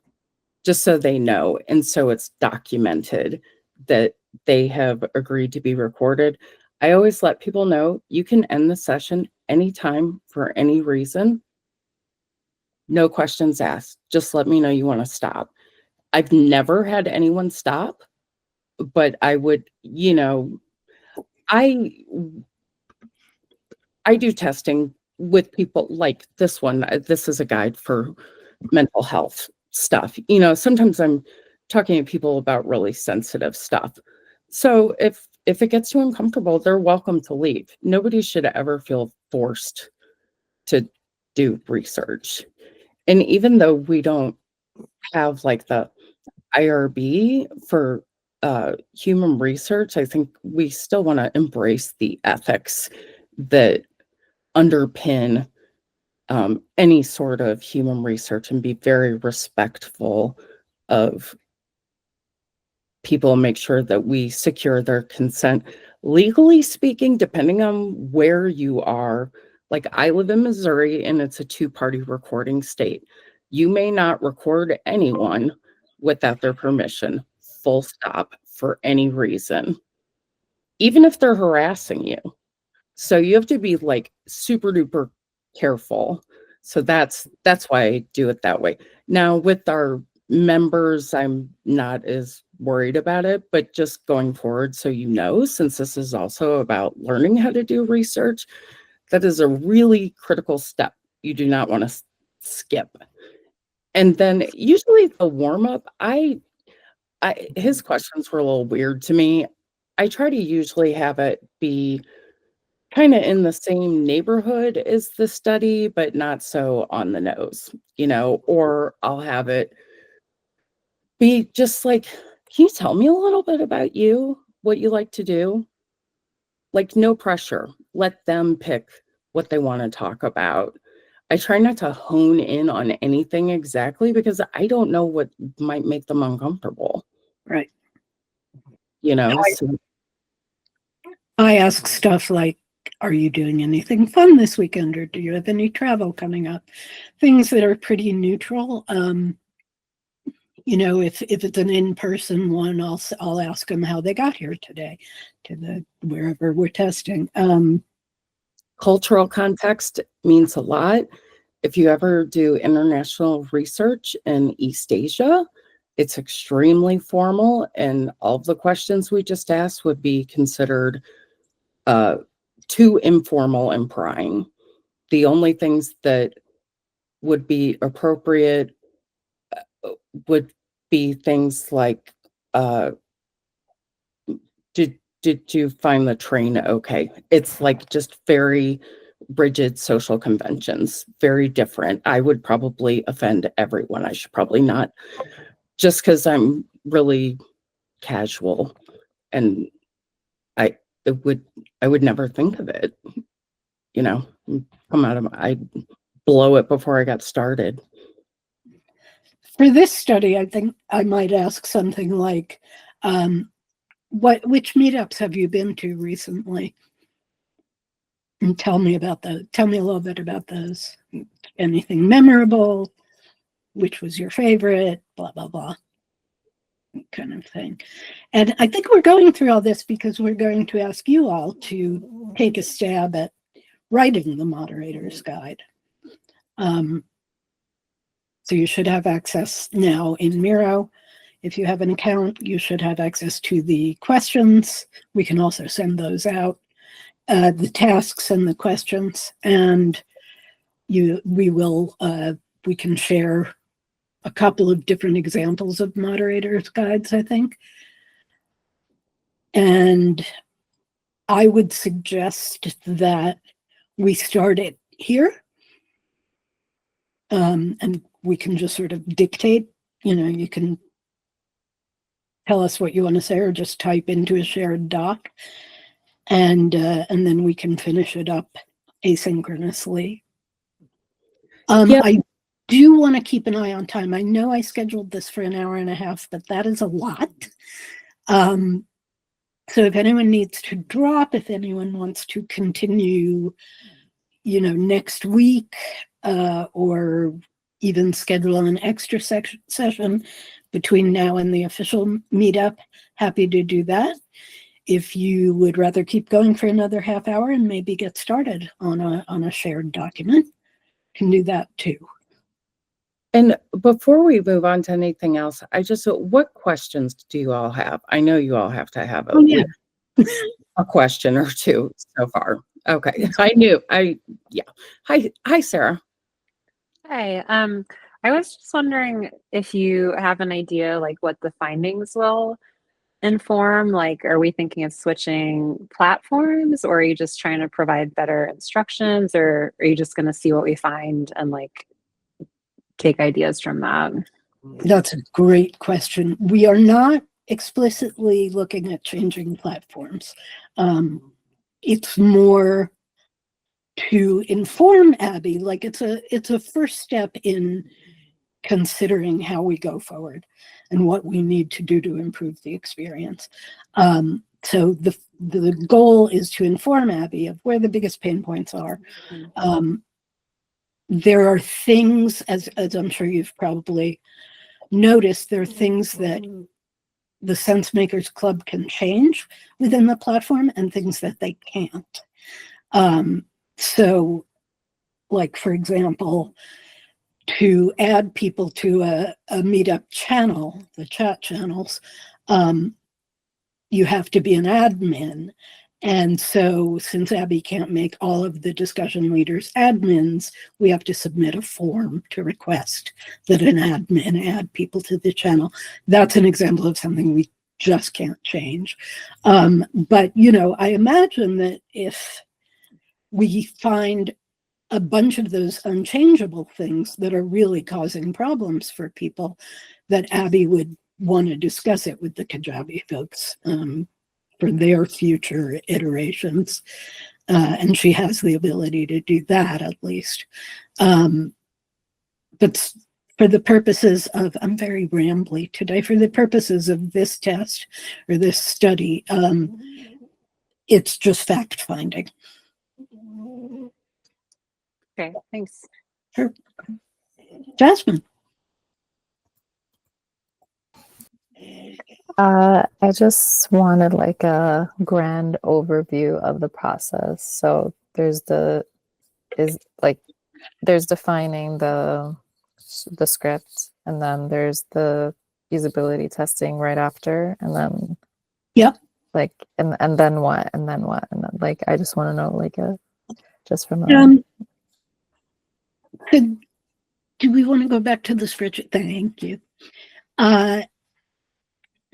just so they know. And so it's documented that they have agreed to be recorded. I always let people know you can end the session anytime for any reason. No questions asked. Just let me know you want to stop. I've never had anyone stop, but I would, you know, I do testing with people like this one. This is a guide for mental health stuff. You know, sometimes I'm talking to people about really sensitive stuff. So if it gets too uncomfortable, they're welcome to leave. Nobody should ever feel forced to do research. And even though we don't have like the IRB for human research, I think we still want to embrace the ethics that underpin any sort of human research and be very respectful of people and make sure that we secure their consent. Legally speaking, depending on where you are, like I live in Missouri and it's a 2-party recording state. You may not record anyone without their permission, full stop, for any reason, even if they're harassing you. So you have to be like super duper careful. So that's why I do it that way. Now with our members, I'm not as worried about it, but just going forward, so you know, since this is also about learning how to do research, that is a really critical step you do not want to skip. And then usually the warm-up, his questions were a little weird to me. I try to usually have it be kind of in the same neighborhood as the study, but not so on the nose, you know, or I'll have it be just like, can you tell me a little bit about you, what you like to do? Like, no pressure. Let them pick what they want to talk about. I try not to hone in on anything exactly because I don't know what might make them uncomfortable, Right. you know? So, I ask stuff like, are you doing anything fun this weekend, or do you have any travel coming up? Things that are pretty neutral. You know, if it's an in-person one, I'll ask them how they got here today to the wherever we're testing. cultural context means a lot. If you ever do international research in East Asia, it's extremely formal, and all of the questions we just asked would be considered too informal and prying. The only things that would be appropriate would be things like, did you find the train okay? It's like just very rigid social conventions, very different. I would probably offend everyone. I should probably not, just because I'm really casual, and I I would never think of it, you know. I blow it before I got started. For this study, I think I might ask something like, which meetups have you been to recently? And tell me a little bit about those. Anything memorable? Which was your favorite? Blah, blah, blah. Kind of thing. And I think we're going through all this because we're going to ask you all to take a stab at writing the moderator's guide. So you should have access now in Miro. If you have an account, you should have access to the questions. We can also send those out, the tasks and the questions, and we can share a couple of different examples of moderators' guides, I think. And I would suggest that we start it here, and we can just sort of dictate. You know, you can tell us what you want to say or just type into a shared doc, and then we can finish it up asynchronously. Yeah. I do want to keep an eye on time. I know I scheduled this for an hour and a half, but that is a lot. So if anyone needs to drop, if anyone wants to continue, you know, next week, or even schedule an extra session between now and the official meetup, happy to do that. If you would rather keep going for another half hour and maybe get started on a shared document, can do that too. And before we move on to anything else, what questions do you all have? I know you all have to have a question or two so far. Okay. Hi, Sarah. Hi. I was just wondering if you have an idea like what the findings will inform. Like, are we thinking of switching platforms, or are you just trying to provide better instructions, or are you just going to see what we find and like take ideas from that? That's a great question. We are not explicitly looking at changing platforms. It's more to inform Abby, like it's a first step in considering how we go forward and what we need to do to improve the experience. So the goal is to inform Abby of where the biggest pain points are. There are things, as I'm sure you've probably noticed, there are things that the Sense Makers Club can change within the platform and things that they can't. So, like, for example, to add people to a meetup channel, the chat channels, you have to be an admin. And so since Abby can't make all of the discussion leaders admins, we have to submit a form to request that an admin add people to the channel. That's an example of something we just can't change. But, you know, I imagine that if we find a bunch of those unchangeable things that are really causing problems for people, that Abby would want to discuss it with the Kajabi folks for their future iterations. And she has the ability to do that at least. But for the purposes of, I'm very rambly today, for the purposes of this test or this study, it's just fact finding. Okay, thanks. Sure. Jasmine. I just wanted like a grand overview of the process. So there's there's defining the script, and then there's the usability testing right after, and then Yep. like and then what, and then what, and then like I just want to know like just from Do we want to go back to the spreadsheet? Thank you.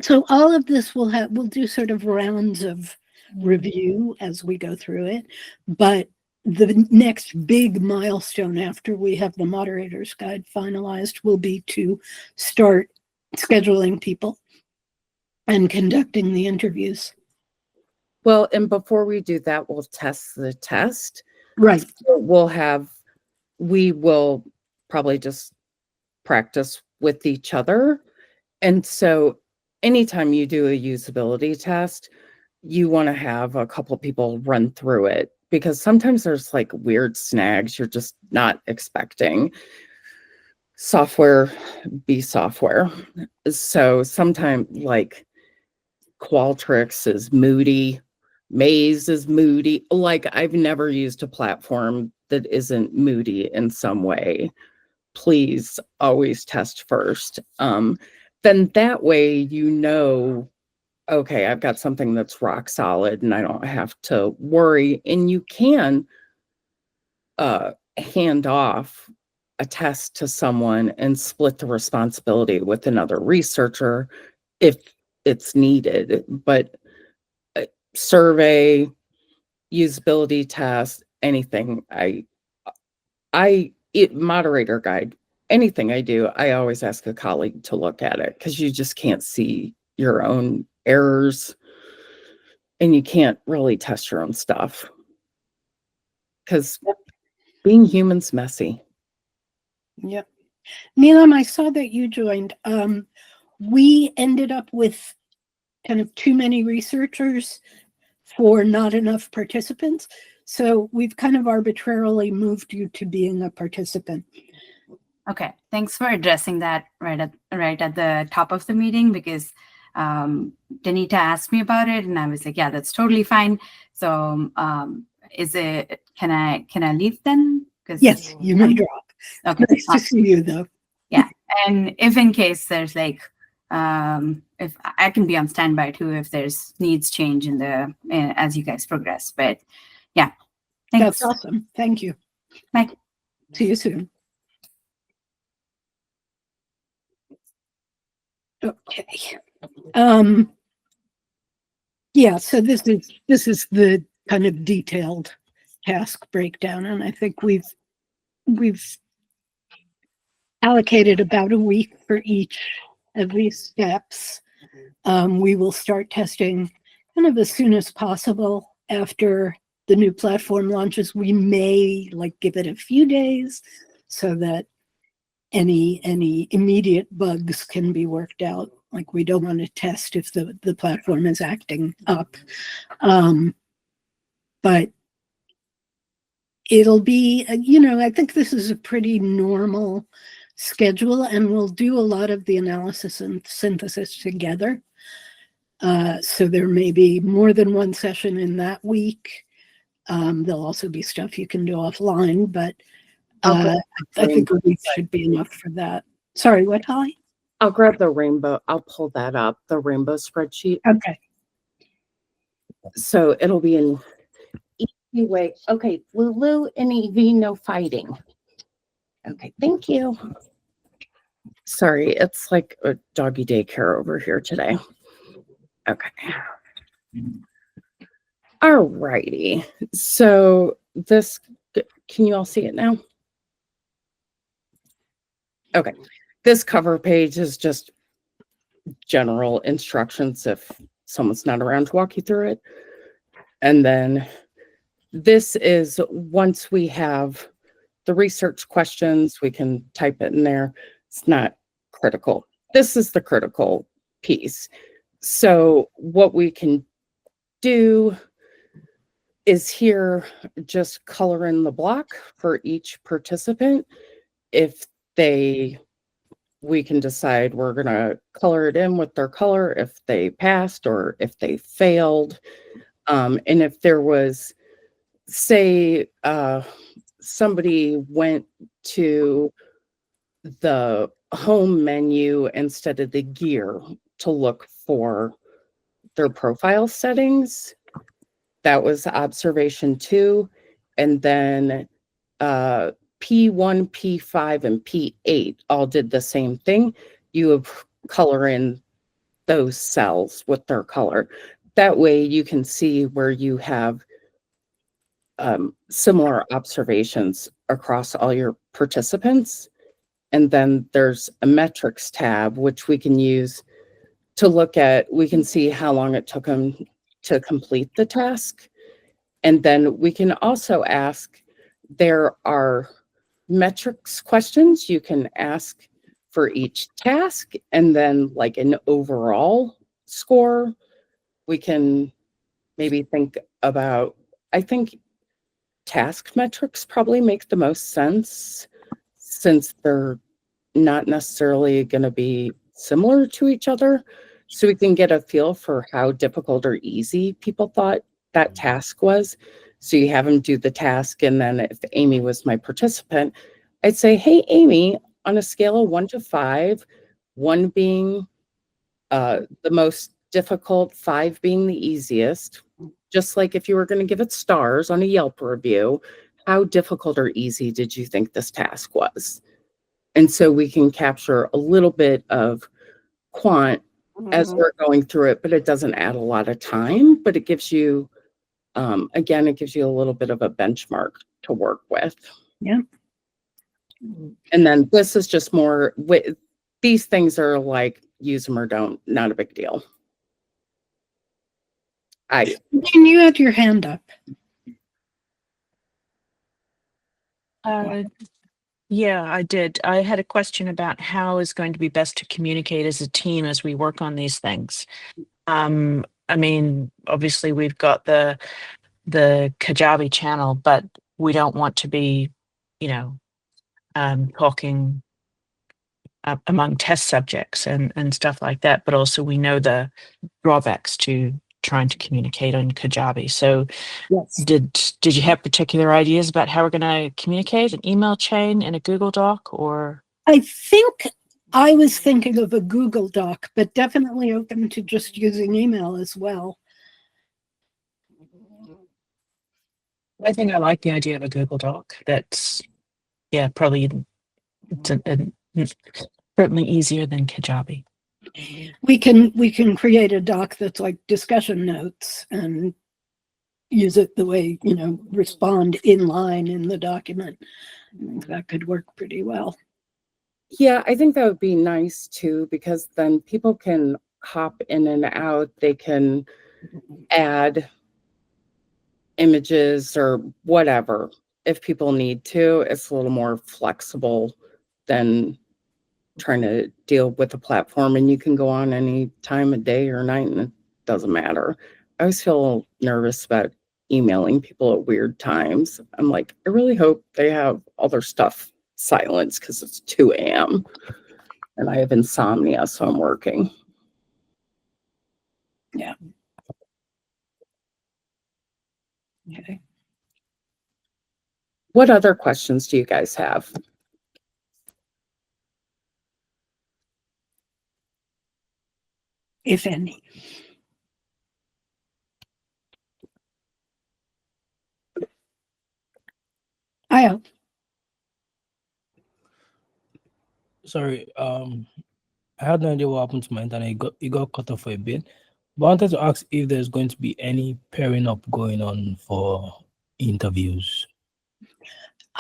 So all of this we'll do sort of rounds of review as we go through it, but the next big milestone after we have the moderator's guide finalized will be to start scheduling people and conducting the interviews. Well, and before we do that, we'll test the test. Right. So we will probably just practice with each other. And so anytime you do a usability test, you want to have a couple people run through it, because sometimes there's like weird snags you're just not expecting. Software be software. So sometimes like Qualtrics is moody, Maze is moody. Like I've never used a platform that isn't moody in some way. Please always test first. Then that way, you know, okay, I've got something that's rock solid and I don't have to worry. And you can hand off a test to someone and split the responsibility with another researcher if it's needed. But survey, usability test, anything, moderator guide, anything I do, I always ask a colleague to look at it, because you just can't see your own errors and you can't really test your own stuff, because being human's messy. Yep. Neelam, I saw that you joined. We ended up with kind of too many researchers for not enough participants. So we've kind of arbitrarily moved you to being a participant. Okay, thanks for addressing that right at the top of the meeting, because Danita asked me about it, and I was like, yeah, that's totally fine. So can I leave then? Yes, you may drop. Okay. Nice to see you though. Yeah, and if in case there's like, if I can be on standby too, if there's needs change in the as you guys progress. But yeah, thanks. That's awesome. Thank you. Bye. See you soon. Okay. Yeah, so this is the kind of detailed task breakdown, and I think we've allocated about a week for each of these steps. We will start testing kind of as soon as possible after the new platform launches. We may like give it a few days so that any immediate bugs can be worked out. Like we don't want to test if the platform is acting up. But it'll be, I think this is a pretty normal schedule, and we'll do a lot of the analysis and synthesis together. So there may be more than one session in that week. There'll also be stuff you can do offline, but I think a week should be enough for that. Sorry, what, Holly? I'll grab the rainbow. I'll pull that up, the rainbow spreadsheet. Okay. So it'll be in easy way. Okay, Lulu and Evie, no fighting. Okay, thank you. Sorry, it's like a doggy daycare over here today. Okay. All righty. So this, can you all see it now? Okay. This cover page is just general instructions if someone's not around to walk you through it. And then this is once we have the research questions, we can type it in there. It's not critical. This is the critical piece. So what we can do is here just color in the block for each participant. If we can decide we're going to color it in with their color if they passed or if they failed. And if there was, say, somebody went to the home menu instead of the gear to look for their profile settings, that was observation 2. And then P1, P5, and P8 all did the same thing. You would color in those cells with their color. That way you can see where you have similar observations across all your participants. And then there's a metrics tab, which we can use to look at, we can see how long it took them to complete the task. And then we can also ask, there are metrics questions you can ask for each task, and then like an overall score. We can maybe think about, I think task metrics probably make the most sense since they're not necessarily going to be similar to each other. So we can get a feel for how difficult or easy people thought that task was. So you have them do the task, and then if Amy was my participant, I'd say, hey, Amy, on a scale of 1 to 5, 1 being the most difficult, 5 being the easiest, just like if you were going to give it stars on a Yelp review, how difficult or easy did you think this task was? And so we can capture a little bit of quant as we're going through it, but it doesn't add a lot of time, but it gives you, again, it gives you a little bit of a benchmark to work with. Yeah. And then this is just more, these things are like use them or don't, not a big deal. Can you had your hand up? Yeah, I did. I had a question about how is going to be best to communicate as a team as we work on these things. I mean, obviously we've got the Kajabi channel, but we don't want to be, you know, talking among test subjects and stuff like that. But also we know the drawbacks to trying to communicate on Kajabi. So Yes. did you have particular ideas about how we're going to communicate? An email chain in a Google Doc, or? I think I was thinking of a Google Doc, but definitely open to just using email as well. I think I like the idea of a Google Doc. That's, yeah, probably certainly easier than Kajabi. We can create a doc that's like discussion notes and use it the way, you know, respond in line in the document. I think that could work pretty well. Yeah, I think that would be nice too, because then people can hop in and out. They can add images or whatever if people need to. It's a little more flexible than trying to deal with a platform, and you can go on any time of day or night and it doesn't matter. I always feel nervous about emailing people at weird times. I'm like, I really hope they have all their stuff silenced because it's 2 a.m. and I have insomnia, so I'm working. Yeah. Okay. What other questions do you guys have? If any. I Sorry, I had no idea what happened to my internet. It got cut off for a bit. But I wanted to ask if there's going to be any pairing up going on for interviews.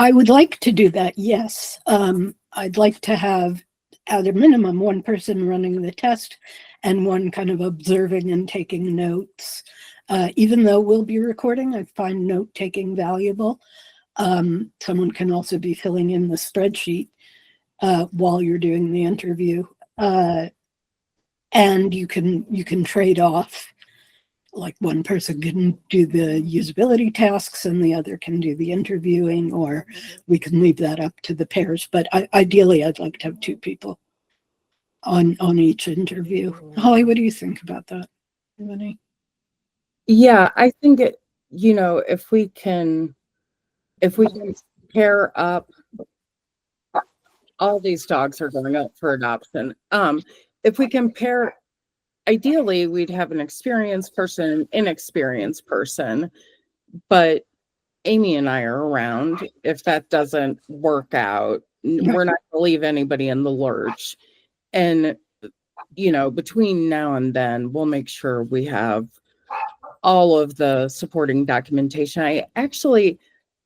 would like to do that, yes. I'd like to have at a minimum, one person running the test and one kind of observing and taking notes. Even though we'll be recording, I find note taking valuable. Someone can also be filling in the spreadsheet while you're doing the interview. And you can trade off, like one person can do the usability tasks and the other can do the interviewing, or we can leave that up to the pairs. But ideally, I'd like to have two people on each interview. Holly, what do you think about that? Anybody? Yeah, I think it, if we can pair up, all these dogs are going up for adoption. If we can pair, ideally we'd have an experienced person, an inexperienced person, but Amy and I are around. If that doesn't work out, we're not going to leave anybody in the lurch. And, between now and then, we'll make sure we have all of the supporting documentation.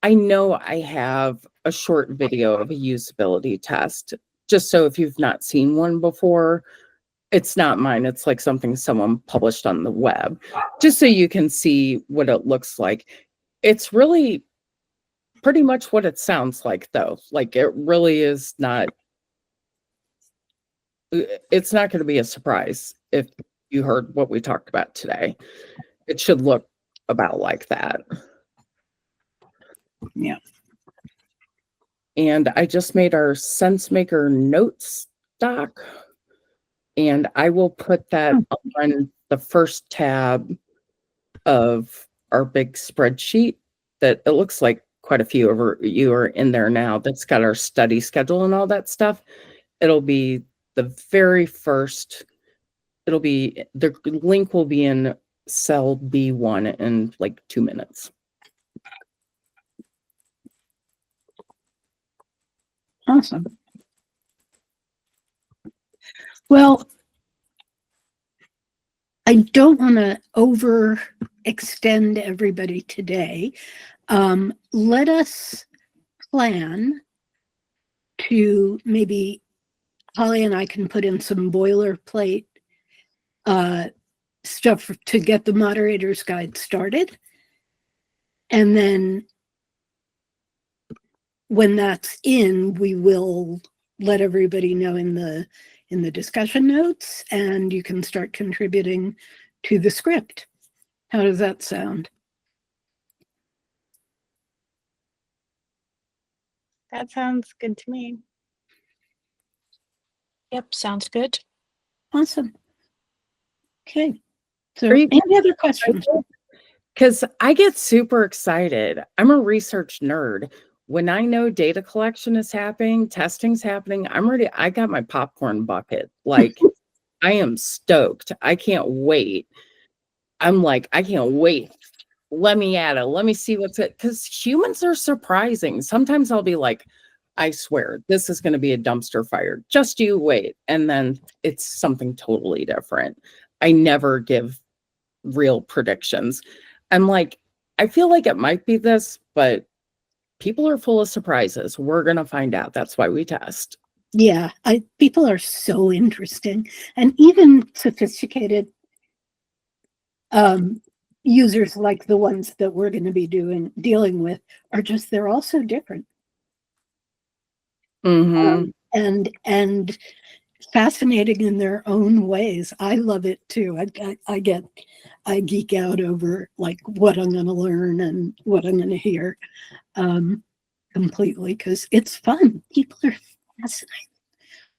I know I have a short video of a usability test, just so if you've not seen one before, it's not mine. It's like something someone published on the web, just so you can see what it looks like. It's really pretty much what it sounds like, though. Like, it really is not, it's not going to be a surprise if you heard what we talked about today. It should look about like that. Yeah. And I just made our SenseMaker notes doc, and I will put that on the first tab of our big spreadsheet that it looks like quite a few of you are in there now. That's got our study schedule and all that stuff. It'll be the very first, the link will be in cell B1 in like 2 minutes. Awesome. Well, I don't want to overextend everybody today. Let us plan to maybe Holly and I can put in some boilerplate stuff to get the moderator's guide started. And then when that's in, we will let everybody know in the discussion notes, and you can start contributing to the script. How does that sound? That sounds good to me. Yep, sounds good. Awesome. Okay. So any other questions? Because I get super excited. I'm a research nerd. When I know data collection is happening, testing's happening, I'm ready. I got my popcorn bucket. Like, I am stoked. I can't wait. I'm like, I can't wait. Let me add it. Let me see what's it. Because humans are surprising. Sometimes I'll be like, I swear, this is going to be a dumpster fire. Just you wait. And then it's something totally different. I never give real predictions. I'm like, I feel like it might be this, but people are full of surprises. We're going to find out. That's why we test. Yeah, people are so interesting, and even sophisticated users like the ones that we're going to be dealing with are just, they're all so different. Mm-hmm. And fascinating in their own ways. I love it too. I geek out over like what I'm going to learn and what I'm going to hear completely, because it's fun. People are fascinating.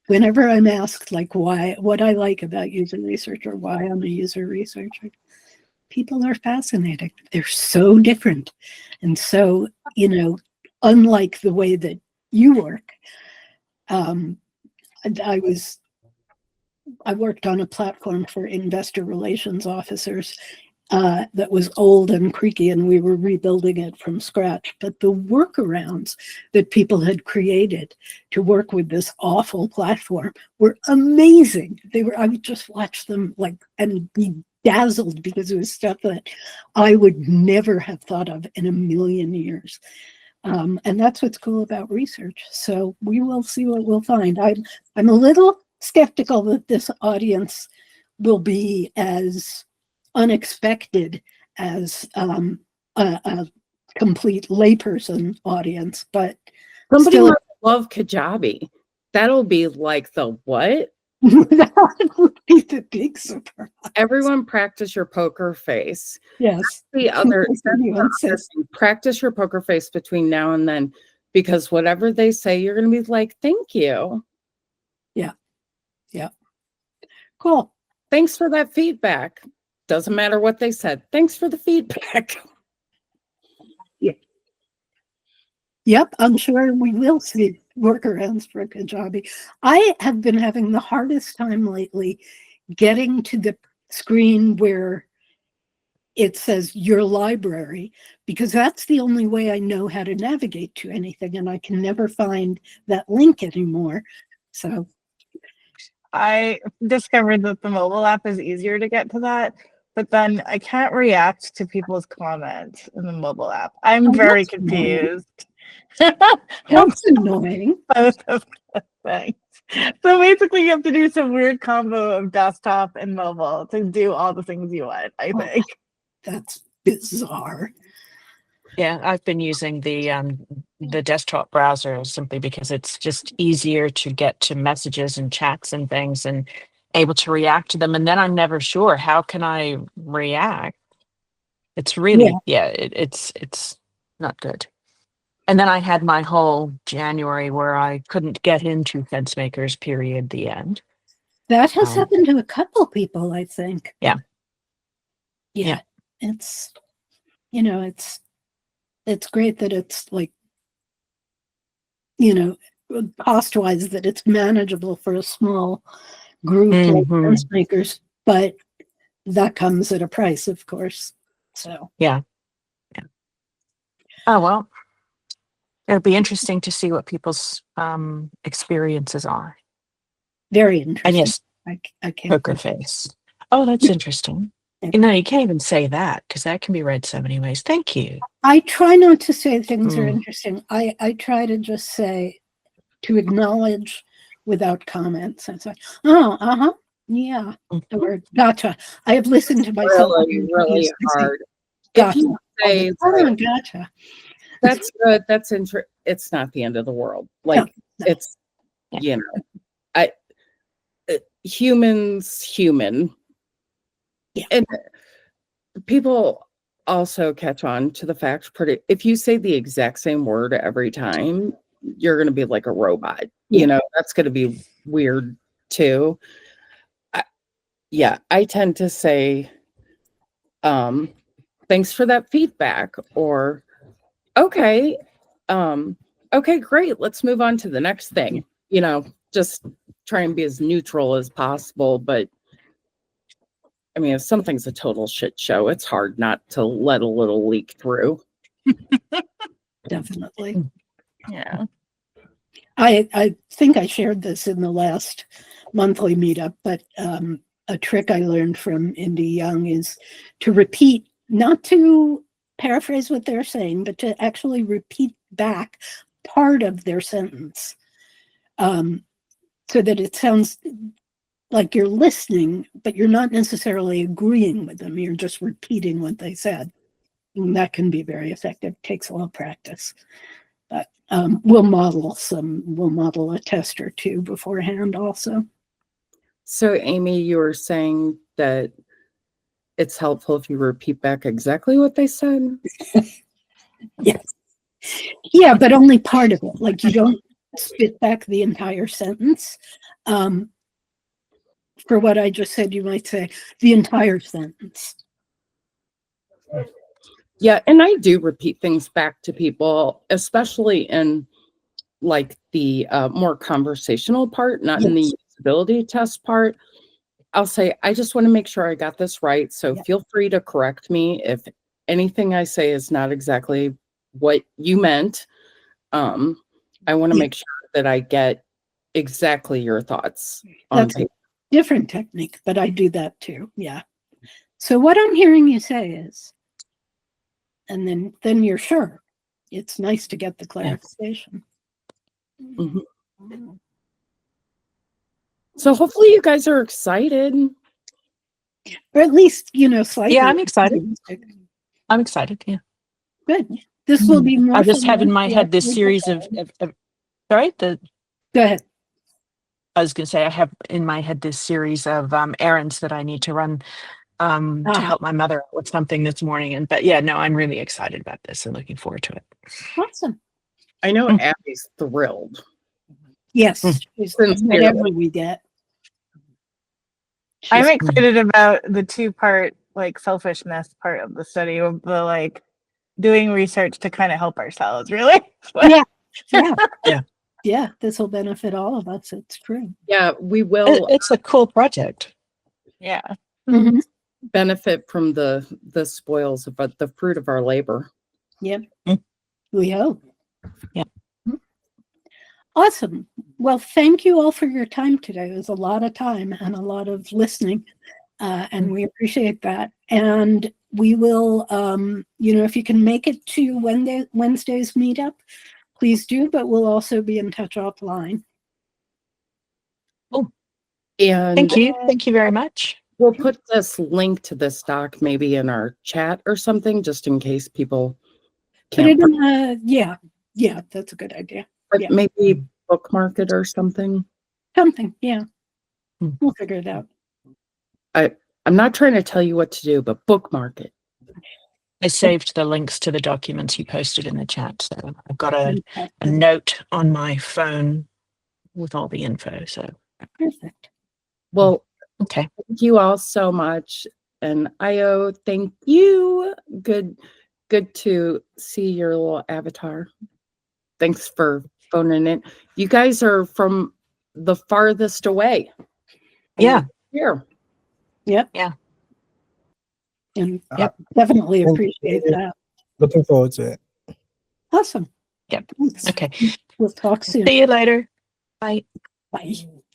Whenever I'm asked like what I like about user research or why I'm a user researcher, people are fascinating. They're so different. And so, unlike the way that you work, I worked on a platform for investor relations officers that was old and creaky, and we were rebuilding it from scratch. But the workarounds that people had created to work with this awful platform were amazing. I would just watch them and be dazzled, because it was stuff that I would never have thought of in a million years. And that's what's cool about research. So we will see what we'll find. I'm a little skeptical that this audience will be as unexpected as a complete layperson audience, but Somebody still, must love Kajabi. That'll be like the what? that would be the big surprise. Everyone practice your poker face. Yes. The other, Anyone that's the other says, thing. Practice your poker face between now and then, because whatever they say, you're going to be like, thank you. yeah. Cool. Thanks for that feedback. Doesn't matter what they said. Thanks for the feedback. Yep, I'm sure we will see workarounds for Kajabi. I have been having the hardest time lately getting to the screen where it says your library, because that's the only way I know how to navigate to anything, and I can never find that link anymore. So I discovered that the mobile app is easier to get to that, but then I can't react to people's comments in the mobile app. I'm very that's annoying. confused. That's annoying. Thanks. So basically, you have to do some weird combo of desktop and mobile to do all the things you want, I think. That's bizarre. Yeah, I've been using the desktop browser simply because it's just easier to get to messages and chats and things and able to react to them. And then I'm never sure, how can I react? It's really, it's not good. And then I had my whole January where I couldn't get into Fence Makers, period, the end. That has happened to a couple people, I think. Yeah. It's, it's great that it's like, cost-wise, that it's manageable for a small group like Fence Makers, but that comes at a price, of course. So Yeah. Oh, well, it'll be interesting to see what people's experiences are. very interesting. And yes, I can't. poker face. Oh, that's interesting. You can't even say that because that can be read so many ways. Thank you. I try not to say things are interesting. I try to just say, to acknowledge without comments. It's like, oh, yeah, or gotcha. I have listened to myself. Really hard. Gotcha. If you say, gotcha. That's good. That's it's not the end of the world. Like it's, human. Yeah. And people also catch on to the fact if you say the exact same word every time, you're going to be like a robot. That's going to be weird too. I tend to say, thanks for that feedback, or okay, great, let's move on to the next thing. Just try and be as neutral as possible. But I mean, if something's a total shit show, it's hard not to let a little leak through. Definitely. Yeah. I think I shared this in the last monthly meetup, but a trick I learned from Indy Young is to repeat, not to paraphrase what they're saying, but to actually repeat back part of their sentence, so that it sounds like you're listening, but you're not necessarily agreeing with them. You're just repeating what they said. And that can be very effective. It takes a little practice. But we'll model a test or two beforehand also. So Amy, you were saying that it's helpful if you repeat back exactly what they said? Yes. Yeah, but only part of it. Like, you don't spit back the entire sentence. For what I just said, you might say the entire sentence. Yeah, and I do repeat things back to people, especially in like the more conversational part, not in the usability test part. I'll say, I just want to make sure I got this right. So feel free to correct me if anything I say is not exactly what you meant. I want to make sure that I get exactly your thoughts on That's a different technique, but I do that too. Yeah. So what I'm hearing you say is, and then you're sure. it's nice to get the clarification. Mhm. So hopefully you guys are excited. Or at least, slightly. Yeah, I'm excited. optimistic. I'm excited. Yeah. Good. This will be more. I just fun have in once my we head this actually series get of, going. sorry, Go ahead. I was going to say I have in my head this series of errands that I need to run to help my mother out with something this morning. But yeah, no, I'm really excited about this and looking forward to it. Awesome. I know Mm. Abby's thrilled. Yes. Sincerely. Whatever we get. I'm She's- excited about the two-part like selfishness part of the study of the like doing research to kind of help ourselves, really. Yeah. Yeah. Yeah. Yeah. This will benefit all of us. It's true. Yeah, we will It's a cool project. Yeah. Mhm. benefit from the spoils of the fruit of our labor. Yep. Mm. We hope. Yeah. Awesome. Well, thank you all for your time today. It was a lot of time and a lot of listening. And we appreciate that. And we will, if you can make it to Wednesday's meetup, please do, but we'll also be in touch offline. And Thank you. Thank you very much. we'll put this link to this doc maybe in our chat or something, just in case people Put can't. it in, yeah, that's a good idea. But yeah. maybe bookmark it or something. Something, yeah. Mm. We'll figure it out. I'm not trying to tell you what to do, but bookmark it. I saved the links to the documents you posted in the chat. So I've got a Fantastic. note on my phone with all the info. So, Perfect. Well, okay. thank you all so much. And Io, thank you. Good to see your little avatar. Thanks for phoning in. You guys are from the farthest away. Yeah. Here. Yep. Yeah. And Yep. definitely Thank appreciate you. that. Looking forward to it. Awesome. Yep. Thanks. Okay. We'll talk soon. See you later. Bye. Bye.